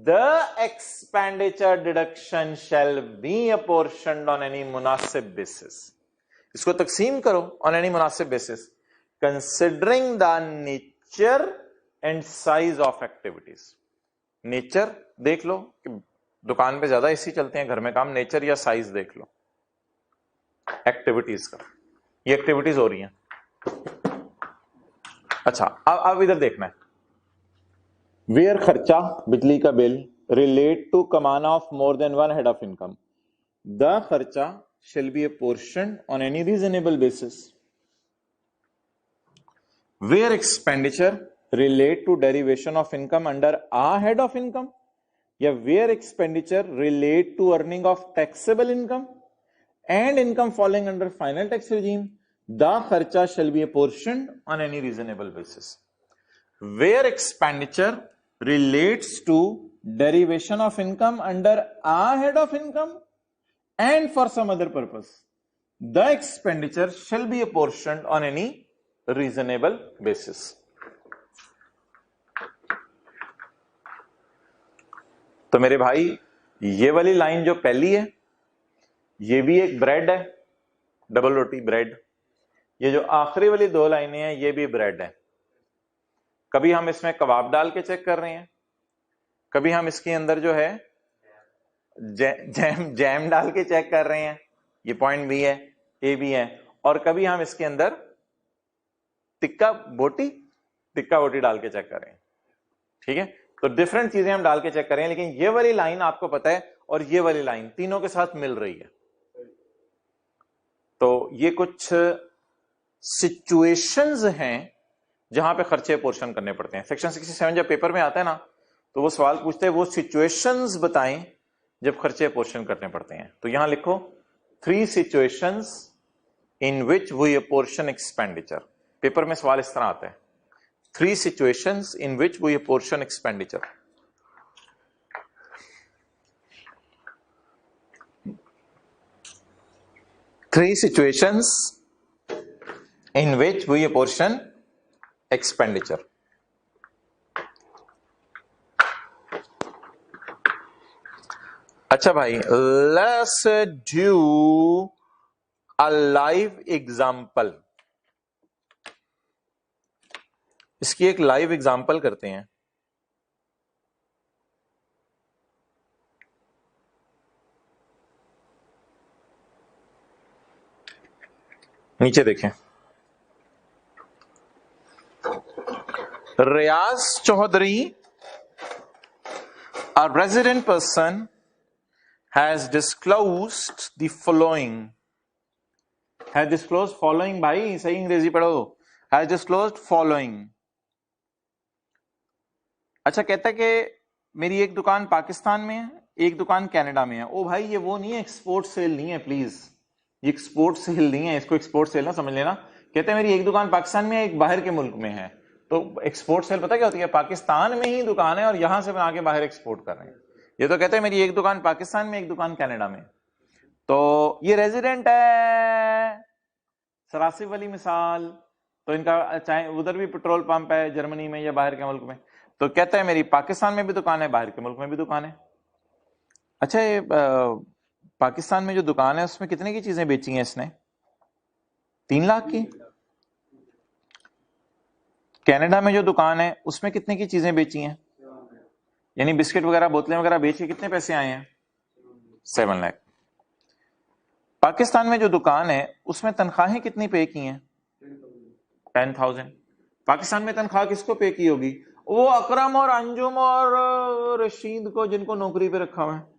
the expenditure deduction shall be apportioned on any मुनासिब बेसिस। इसको तकसीम करो ऑन एनी मुनासिब basis considering the nature and size of activities. Nature देख लो कि दुकान पे ज्यादा एसी चलते हैं, घर में काम, नेचर या साइज देख लो एक्टिविटीज का, ये एक्टिविटीज हो रही हैं। अच्छा, अब इधर देखना है, वेयर खर्चा बिजली का बिल रिलेट टू कमाना of more than one head of income the खर्चा shall be apportioned on any reasonable basis. Where expenditure relate to derivation of income under a head of income, या where expenditure relate to earning of taxable income and income falling under final tax regime, the kharcha shall be apportioned on any reasonable basis. Where expenditure relates to derivation of income under a head of income and for some other purpose, the expenditure shall be apportioned on any reasonable basis. तो मेरे भाई ये वाली line जो पहली है ये भी एक ब्रेड है, डबल रोटी ब्रेड। ये जो आखिरी वाली दो लाइनें हैं ये भी ब्रेड है। कभी हम इसमें कबाब डाल के चेक कर रहे हैं, कभी हम इसके अंदर जो है जैम डाल के चेक कर रहे हैं, ये पॉइंट बी है, ए भी है, और कभी हम इसके अंदर टिक्का बोटी डाल के चेक कर रहे हैं। ठीक है, तो डिफरेंट चीजें हम डाल के चेक करें, लेकिन ये वाली लाइन आपको पता है और ये वाली लाइन तीनों के साथ मिल रही है। तो ये कुछ सिचुएशंस हैं जहां पे खर्चे पोर्शन करने पड़ते हैं। सेक्शन 67 जब पेपर में आता है ना तो वो सवाल पूछते हैं वो सिचुएशंस बताएं जब खर्चे पोर्शन करने पड़ते हैं। तो यहां लिखो 3 situations in which we portion expenditure. Paper में सवाल इस तरह आता है 3 situations in which we apportion expenditure. Three situations in which we apportion expenditure. अच्छा भाई, let's do a live example. इसकी एक लाइव एग्जांपल करते हैं। नीचे देखें, रियाज Chaudhary, a resident person has disclosed the following. has disclosed following, भाई सही अंग्रेजी पढ़ो। has disclosed following। अच्छा, कहता है कि मेरी एक दुकान पाकिस्तान में है, एक दुकान कनाडा में है। ओ भाई ये वो नहीं है, एक्सपोर्ट सेल नहीं है, प्लीज ये एक्सपोर्ट सेल नहीं है, इसको एक्सपोर्ट सेल ना समझ लेना। कहते हैं मेरी एक दुकान पाकिस्तान में है, एक बाहर के मुल्क में है। तो एक्सपोर्ट सेल पता क्या होती है? पाकिस्तान में ही दुकान है और यहां से बना के बाहर एक्सपोर्ट कर रहे हैं। ये तो कहते हैं मेरी एक दुकान पाकिस्तान में, एक दुकान कनाडा में। तो ये रेजिडेंट है, सरासिब वाली मिसाल। तो इनका चाहे उधर भी पेट्रोल पंप है जर्मनी में या बाहर के मुल्क में। तो कहता है मेरी पाकिस्तान में भी दुकान है, बाहर के मुल्क में भी दुकान है। अच्छा, ये पाकिस्तान में जो दुकान है उसमें कितने की चीजें बेची हैं इसने? 3 लाख की। कनाडा में जो दुकान है उसमें कितने की चीजें बेची हैं? यानी बिस्किट वगैरह, बोतलें वगैरह बेच के कितने पैसे आए हैं? 7 लाख। पाकिस्तान में जो दुकान है उसमें तनख्वाहें कितनी पे की हैं? 10,000। पाकिस्तान में तनख्वाह किसको पे की होगी? वो अकरम और अंजुम और रशीद को, जिनको नौकरी पे रखा हुआ है।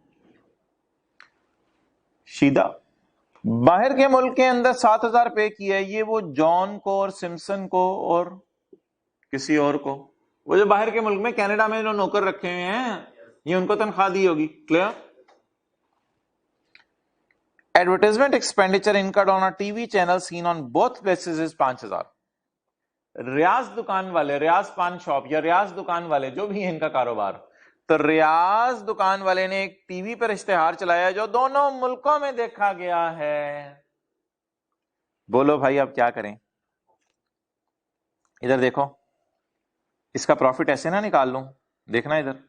शीदा बाहर के मुल्क के अंदर 7,000 पे किया है, ये वो जॉन को और सिम्पसन को और किसी और को, वो जो बाहर के मुल्क में कनाडा में जो नौकर रखे हुए हैं, ये उनको तनख्वाह दी होगी। Clear? Advertisement expenditure incurred on a TV channel seen on both places is 5,000। Riyaz दुकान वाले, रियाज पान शॉप या रियाज दुकान वाले जो भी है इनका कारोबार, तो रियाज दुकान वाले ने एक टीवी पर इश्तेहार चलाया जो दोनों मुल्कों में देखा गया है। बोलो भाई अब क्या करें? इधर देखो, इसका प्रॉफिट ऐसे ना निकाल लूं, देखना इधर,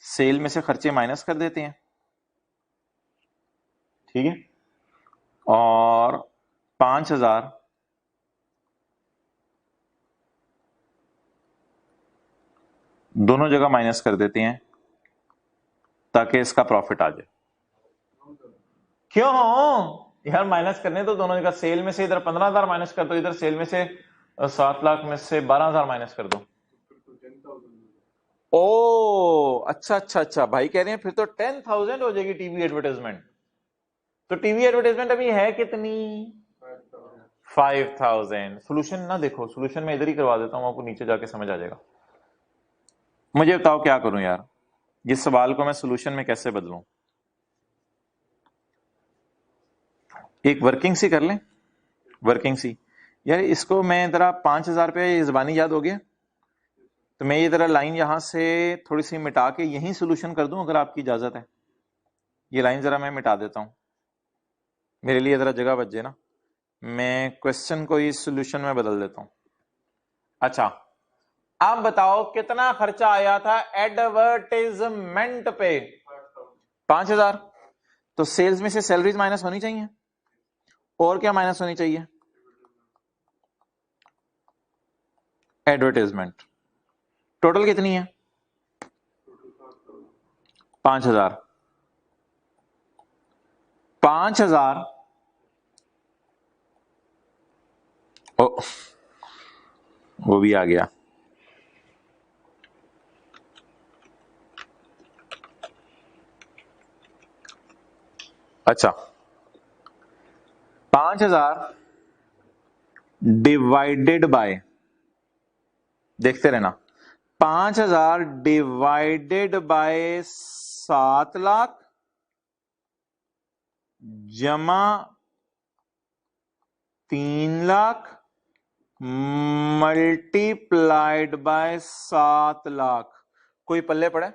सेल में से खर्चे माइनस कर देते हैं, ठीक है, और 5,000 दोनों जगह माइनस कर देते हैं ताकि इसका प्रॉफिट आ जाए। क्यों यार माइनस करने तो दोनों जगह, सेल में से इधर 15,000 माइनस कर दो, इधर सेल में से 7 लाख में से 12,000 माइनस कर दो। ओ अच्छा अच्छा अच्छा, भाई कह रहे हैं फिर तो 10,000 हो जाएगी टीवी एडवर्टाइजमेंट। तो टीवी एडवर्टाइजमेंट अभी है कितनी? 5,000। सोल्यूशन ना देखो, सोल्यूशन मैं इधर ही करवा देता हूं, आपको नीचे जाके समझ आ जाएगा। मुझे बताओ क्या करूं यार, इस सवाल को मैं सोल्यूशन में कैसे बदलूं? एक वर्किंग सी कर लें, वर्किंग सी। यार इसको मैं जरा 5,000 रुपये जबानी याद हो गया, तो मैं ये जरा लाइन यहां से थोड़ी सी मिटा के यहीं सोल्यूशन कर दूं अगर आपकी इजाजत है। ये लाइन जरा मैं मिटा देता हूं, मेरे लिए जरा जगह बच जाए ना। मैं क्वेश्चन को इस सोल्यूशन में बदल देता हूं। अच्छा, आप बताओ कितना खर्चा आया था एडवर्टाइजमेंट पे? 5,000। तो सेल्स में से सैलरीज माइनस होनी चाहिए, और क्या माइनस होनी चाहिए? एडवर्टाइजमेंट। टोटल कितनी है? 5,000। 5,000। ओ, वो भी आ गया। अच्छा, 5,000 डिवाइडेड बाय, देखते रहना, 5,000 डिवाइडेड बाय 7 लाख जमा 3 लाख मल्टीप्लाइड बाय 7 लाख। कोई पल्ले पड़े?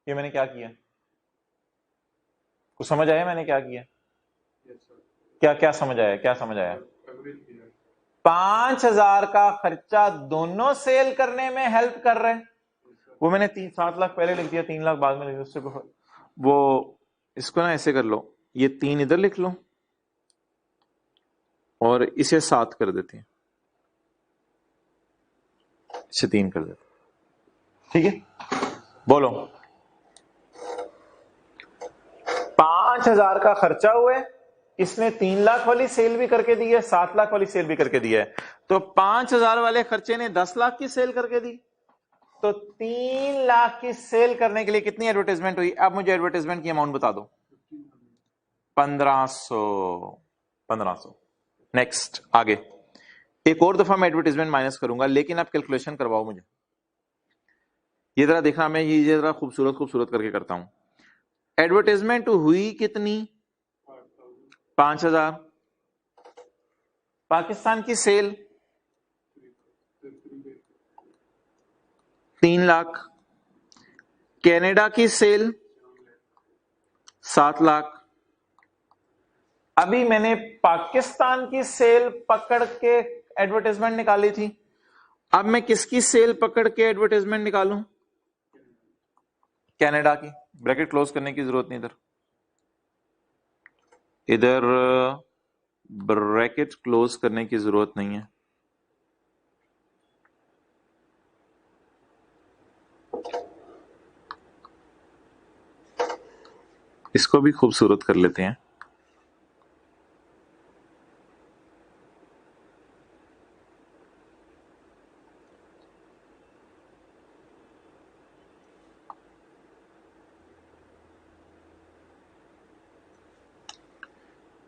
ये मैंने क्या किया? कुछ समझ आया मैंने क्या किया? क्या क्या समझ आया, क्या समझ आया? 5,000 का खर्चा दोनों सेल करने में हेल्प कर रहे हैं। वो मैंने 7 लाख पहले लिख दिया, 3 लाख बाद में लिख दिया। उससे वो इसको ना ऐसे कर लो, ये 3 इधर लिख लो और इसे 7 कर देते हैं, इसे 3 कर देते हैं। ठीक है, बोलो। 5,000 का खर्चा हुआ है, इसने 3 लाख वाली सेल भी करके दी है, 7 लाख वाली सेल भी करके दी है। तो 5,000 वाले खर्चे ने 10 लाख की सेल करके दी। तो 3 लाख की सेल करने के लिए कितनी एडवर्टाइजमेंट हुई? अब मुझे एडवर्टाइजमेंट की अमाउंट बता दो। 1500। 1500। नेक्स्ट, आगे एक और दफा मैं एडवर्टाइजमेंट माइनस करूंगा, लेकिन आप कैलकुलेशन करवाओ मुझे। ये जरा देखना, मैं ये जरा खूबसूरत खूबसूरत करके करता हूं। एडवर्टाइजमेंट हुई कितनी? 5,000। पाकिस्तान की सेल 3 लाख। कनाडा की सेल 7 लाख। अभी मैंने पाकिस्तान की सेल पकड़ के एडवर्टाइजमेंट निकाली थी, अब मैं किसकी सेल पकड़ के एडवर्टाइजमेंट निकालूं? कनाडा की। ब्रैकेट क्लोज करने की जरूरत नहीं, इधर इधर ब्रैकेट क्लोज करने की जरूरत नहीं है। इसको भी खूबसूरत कर लेते हैं।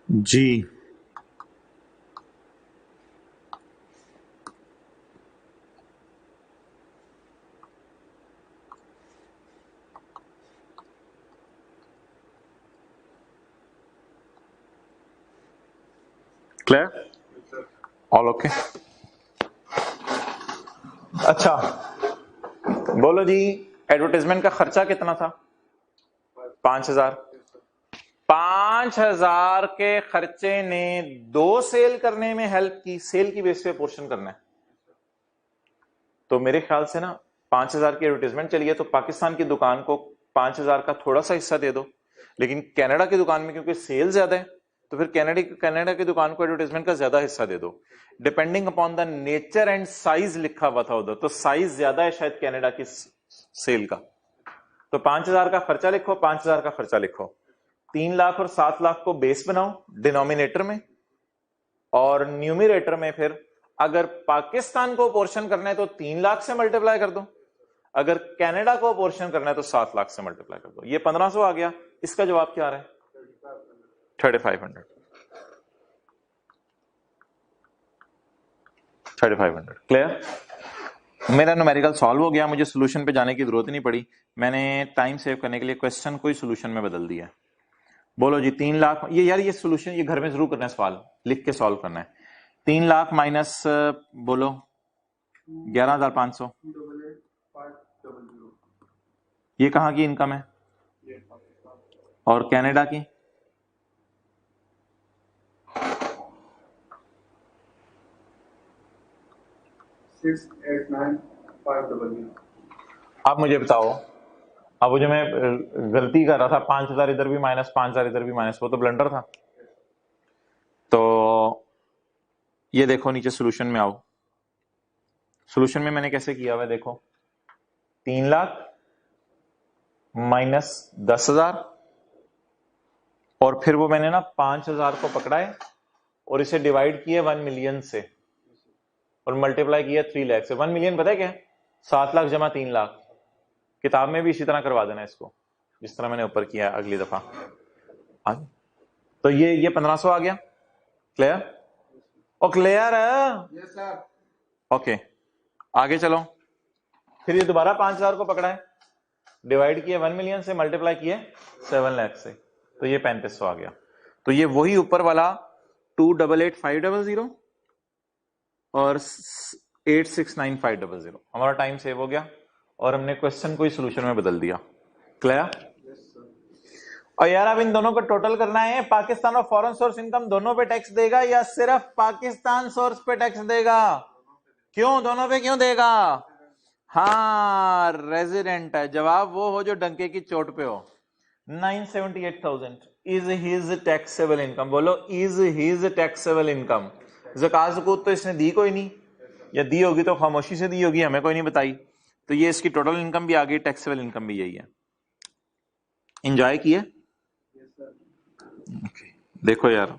जी, क्लियर? All okay? अच्छा, बोलो जी, एडवर्टाइजमेंट का खर्चा कितना था? 5,000। 5,000 के खर्चे ने 2 सेल करने में हेल्प की, सेल की बेस पे पोर्शन करना है। तो मेरे ख्याल से ना 5,000 की एडवर्टाइजमेंट चली है, तो पाकिस्तान की दुकान को 5,000 का थोड़ा सा हिस्सा दे दो, लेकिन कनाडा की दुकान में क्योंकि सेल ज्यादा है, तो फिर कनाडा की दुकान को एडवर्टाइजमेंट का ज्यादा हिस्सा दे दो। Depending upon the nature and size लिखा हुआ था उधर, तो साइज ज्यादा है शायद कनाडा की सेल का। तो 5,000 का खर्चा लिखो, 5,000 का खर्चा लिखो, 3 लाख और 7 लाख को बेस बनाओ डिनोमिनेटर में, और न्यूमिरेटर में फिर अगर पाकिस्तान को पोर्शन करना है तो 3 लाख से मल्टीप्लाई कर दो, अगर कनाडा को पोर्शन करना है तो 7 लाख से मल्टीप्लाई कर दो। ये 1,500 आ गया। इसका जवाब क्या आ रहा है? 3,500। 3,500। क्लियर? मेरा न्यूमेरिकल सॉल्व हो गया, मुझे सोल्यूशन पे जाने की जरूरत नहीं पड़ी। मैंने टाइम सेव करने के लिए क्वेश्चन को ही सोल्यूशन में बदल दिया। बोलो जी 3 लाख, ये यार ये सोल्यूशन ये घर में जरूर करना है, सवाल लिख के सॉल्व करना है। 3 लाख माइनस बोलो 11,500, ये कहाँ की इनकम है और कनाडा की? आप मुझे बताओ, अब वो जो मैं गलती कर रहा था 5,000 इधर भी माइनस 5,000 इधर भी माइनस, वो तो ब्लंडर था। तो ये देखो नीचे सोल्यूशन में आओ, सोल्यूशन में मैंने कैसे किया हुआ है देखो, 3 लाख माइनस 10,000 और फिर वो मैंने ना 5,000 को पकड़ा है और इसे डिवाइड किया 1 मिलियन से और मल्टीप्लाई किया 3 लाख से। 1 मिलियन पता है क्या है? 7 लाख जमा 3 लाख। किताब में भी इसी तरह करवा देना इसको, जिस तरह मैंने ऊपर किया अगली दफा। तो ये 1500 आ गया। क्लियर? ओ क्लियर है? Yes sir. ओके आगे चलो, फिर ये दोबारा 5,000 को पकड़ा है, डिवाइड किया 1 मिलियन से, मल्टीप्लाई किए 7 लाख से, तो ये 3500 आ गया। तो ये वही ऊपर वाला 288,500 और 869,500, हमारा टाइम सेव हो गया और हमने क्वेश्चन को ही सोल्यूशन में बदल दिया। क्लियर? और यार अब इन दोनों को टोटल करना है, पाकिस्तान और फॉरेन सोर्स इनकम दोनों पे टैक्स देगा या सिर्फ पाकिस्तान सोर्स पे टैक्स देगा? क्यों दोनों पे क्यों देगा? हाँ रेजिडेंट है, जवाब वो हो जो डंके की चोट पे हो। 978,000 इज हिज टैक्सेबल इनकम। बोलो इज हिज टैक्सेबल इनकम। ज़कात ज़कूत तो इसने दी कोई नहीं, या दी होगी तो खामोशी से दी होगी, हमें कोई नहीं बताई। तो ये इसकी टोटल इनकम भी आ गई, टैक्सेबल इनकम भी यही है। एंजॉय किए? देखो यार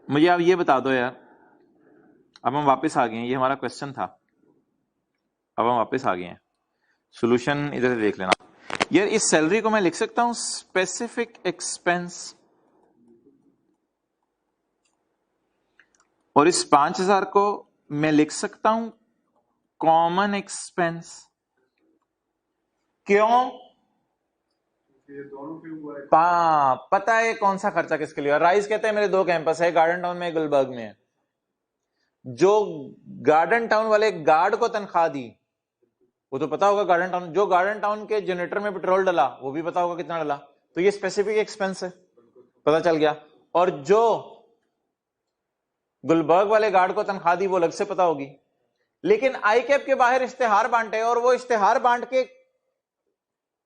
मुझे आप ये बता दो यार, अब हम वापस आ गए हैं, ये हमारा क्वेश्चन था, अब हम वापस आ गए हैं, सॉल्यूशन इधर से देख लेना यार। इस सैलरी को मैं लिख सकता हूं स्पेसिफिक एक्सपेंस, और इस 5,000 को मैं लिख सकता हूं कॉमन एक्सपेंस। क्यों? पता है कौन सा खर्चा किसके लिए? राइस कहते हैं मेरे 2 कैंपस है, गार्डन टाउन में, गुलबर्ग में है। जो गार्डन टाउन वाले गार्ड को तनख्वाह दी वो तो पता होगा गार्डन टाउन, जो गार्डन टाउन के जनरेटर में पेट्रोल डाला वो भी पता होगा कितना डाला, तो ये स्पेसिफिक एक्सपेंस है, पता चल गया। और जो गुलबर्ग वाले गार्ड को तनख्वाह दी वो अलग से पता होगी। लेकिन आई कैप के बाहर इश्तेहार बांटे और वो इश्तेहार बांट के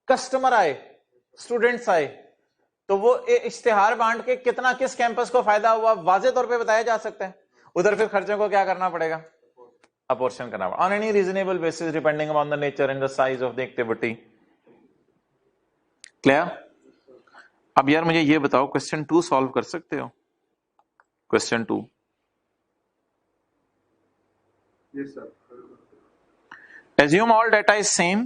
कस्टमर आए, स्टूडेंट्स आए, तो वो इश्तेहार बांट के कितना किस कैंपस को फायदा हुआ वाज़ेह तौर पे बताया जा सकता है। उधर फिर खर्चों को क्या करना पड़ेगा? अपोर्शन करना पड़ेगा on any reasonable basis depending upon the nature and the size of the activity. Clear? अब यार मुझे ये बताओ, क्वेश्चन 2 सॉल्व कर सकते हो? Question 2 Yes, sir. assume all data is same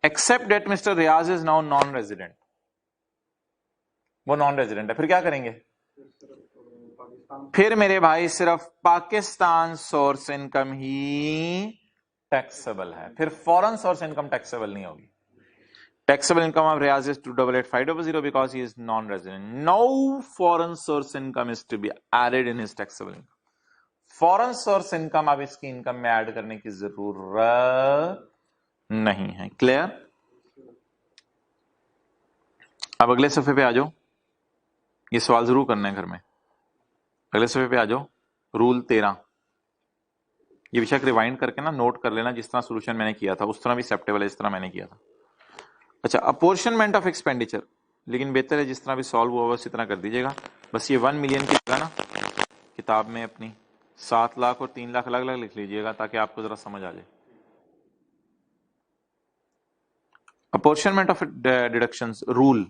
except that Mr. Riaz is now non-resident। वो non resident है, फिर क्या करेंगे? फिर मेरे भाई सिर्फ पाकिस्तान सोर्स इनकम ही टैक्सेबल है, फिर फॉरेन सोर्स इनकम टैक्सेबल नहीं होगी। Taxable income of Riaz is 288,500 because he is non-resident. No foreign source income is to be added in his taxable income. Foreign source income अब इसकी income में add करने की जरूरत नहीं है। क्लियर? अब अगले सफे पे आ जाओ, ये सवाल जरूर करना है घर में। अगले सफे पे आ जाओ, रूल 13। ये विषय रिवाइंड करके ना नोट कर लेना, जिस तरह सोल्यूशन मैंने किया था उस तरह भी एक्सेप्टेबल है, इस तरह मैंने किया था। अच्छा, अपोर्शनमेंट ऑफ एक्सपेंडिचर, लेकिन बेहतर है जिस तरह भी सॉल्व हुआ उसी तरह कर दीजिएगा। बस ये 1 मिलियन की जगह ना किताब में अपनी 7 लाख और 3 लाख अलग अलग लिख लीजिएगा ताकि आपको जरा समझ आ जाए। अपोर्शनमेंट ऑफ डिडक्शंस रूल,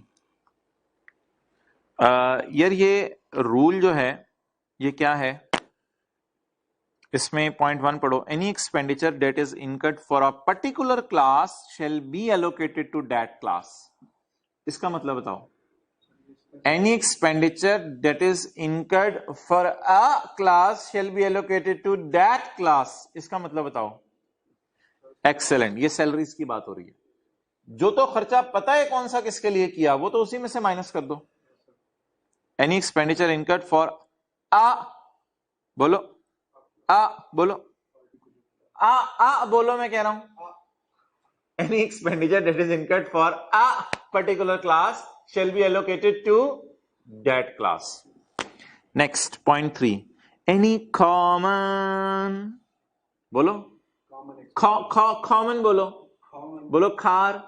यार ये रूल जो है ये क्या है? इसमें पॉइंट 1 पढ़ो, any expenditure that is incurred for a particular class shall be allocated to that class. इसका मतलब बताओ। Any expenditure that is incurred for a class shall be allocated to that class, इसका मतलब बताओ। एक्सेलेंट, ये salaries की बात हो रही है। जो तो खर्चा पता है कौन सा किसके लिए किया, वो तो उसी में से माइनस कर दो। एनी एक्सपेंडिचर इनकर्ड फॉर आ, बोलो आ, बोलो आ बोलो, मैं कह रहा हूं any expenditure that is incurred for a particular class shall be allocated to that class. Next, point 3. Any common, बोलो common, बोलो खार,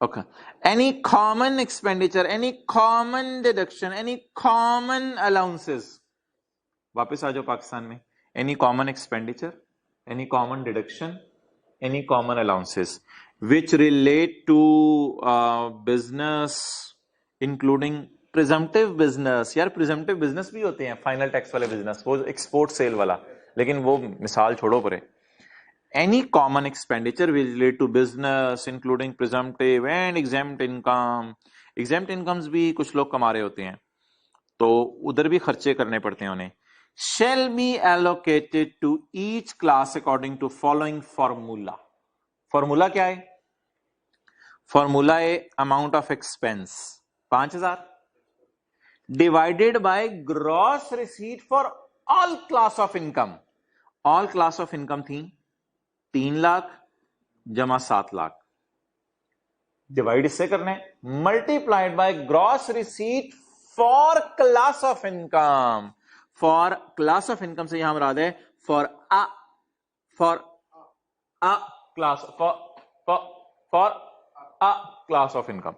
okay. Any common expenditure, any common deduction, any common allowances, वापस आ जाओ पाकिस्तान में। Any common expenditure, any common deduction, any common allowances which relate to business including presumptive business। यार presumptive business भी होते हैं, फाइनल टैक्स वाले बिजनेस, वो एक्सपोर्ट सेल वाला, लेकिन वो मिसाल छोड़ो परे। any common expenditure will relate to business including presumptive and exempt income। exempt incomes भी कुछ लोग कमा रहे होते हैं, तो उधर भी खर्चे करने पड़ते हैं उन्हें। shall be allocated to each class according to following formula। Formula क्या है? फॉर्मूला है amount of expense 5000 divided by gross receipt for all class of income. All class of income थी 3 लाख जमा 7 लाख, डिवाइड इससे करने, multiplied by gross receipt for class of income. For class of income से यहां मुराद है for a class, for a class of income.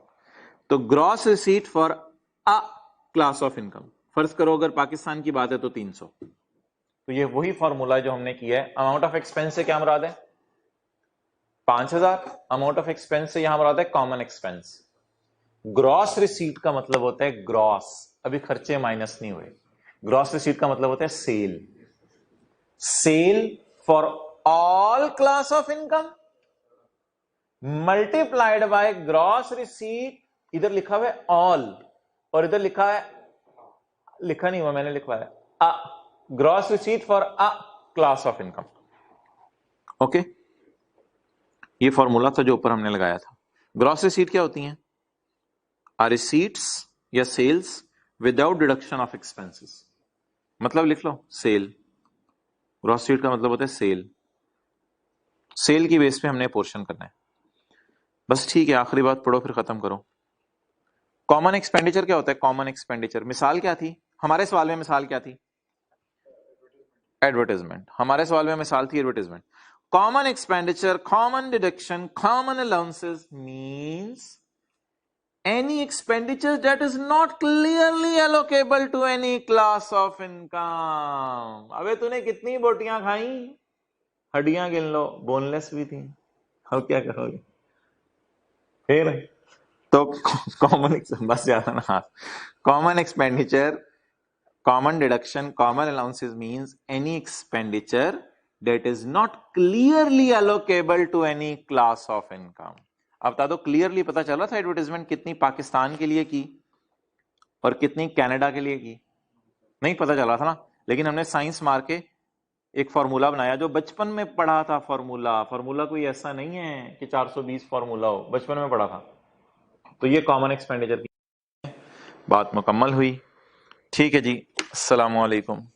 तो gross receipt for a class of income, फर्ज करो अगर पाकिस्तान की बात है तो 300। तो ये वही फॉर्मूला जो हमने किया है। अमाउंट ऑफ एक्सपेंस से क्या मुराद है? 5000। अमाउंट ऑफ एक्सपेंस से यहां मुराद है कॉमन एक्सपेंस। ग्रॉस रिसीट का मतलब होता है ग्रॉस, अभी खर्चे माइनस नहीं हुए। ग्रॉस रिसीट का मतलब होता है sale, sale for all class of income multiplied by gross receipt. इधर लिखा हुआ है ऑल और इधर लिखा है, लिखा नहीं हुआ, मैंने लिखवाया a, gross receipt for a class of income. Okay, ये फॉर्मूला था जो ऊपर हमने लगाया था। ग्रॉस रिसीट क्या होती हैं? आर रिसीट्स या sales without deduction of expenses. मतलब लिख लो सेल, ग्रॉस रिसीट का मतलब होता है सेल, सेल की बेस पे हमने पोर्शन करना है। बस ठीक है, आखिरी बात पढ़ो फिर खत्म करो। कॉमन एक्सपेंडिचर क्या होता है? कॉमन एक्सपेंडिचर मिसाल क्या थी हमारे सवाल में? मिसाल क्या थी? एडवर्टाइजमेंट। हमारे सवाल में मिसाल थी advertisement. Common expenditure, common deduction, common allowances means any expenditure that is not clearly allocable to any class of income। अबे तूने कितनी बोटियां खाई? हड्डियां गिन लो, बोनलेस भी थी, अब क्या करोगे फिर? तो कॉमन, बस ज्यादा ना हाथ। Common expenditure, common deduction, common allowances means any expenditure that is not clearly allocable to any class of income। अब बता दो, क्लियरली पता चला था एडवर्टाइजमेंट कितनी पाकिस्तान के लिए की और कितनी कनाडा के लिए की? नहीं पता चला था ना, लेकिन हमने साइंस मार के एक फॉर्मूला बनाया जो बचपन में पढ़ा था। फॉर्मूला कोई ऐसा नहीं है कि 420 फॉर्मूला हो, बचपन में पढ़ा था। तो ये कॉमन एक्सपेंडिचर की बात मुकम्मल हुई। ठीक है जी, अस्सलाम वालेकुम।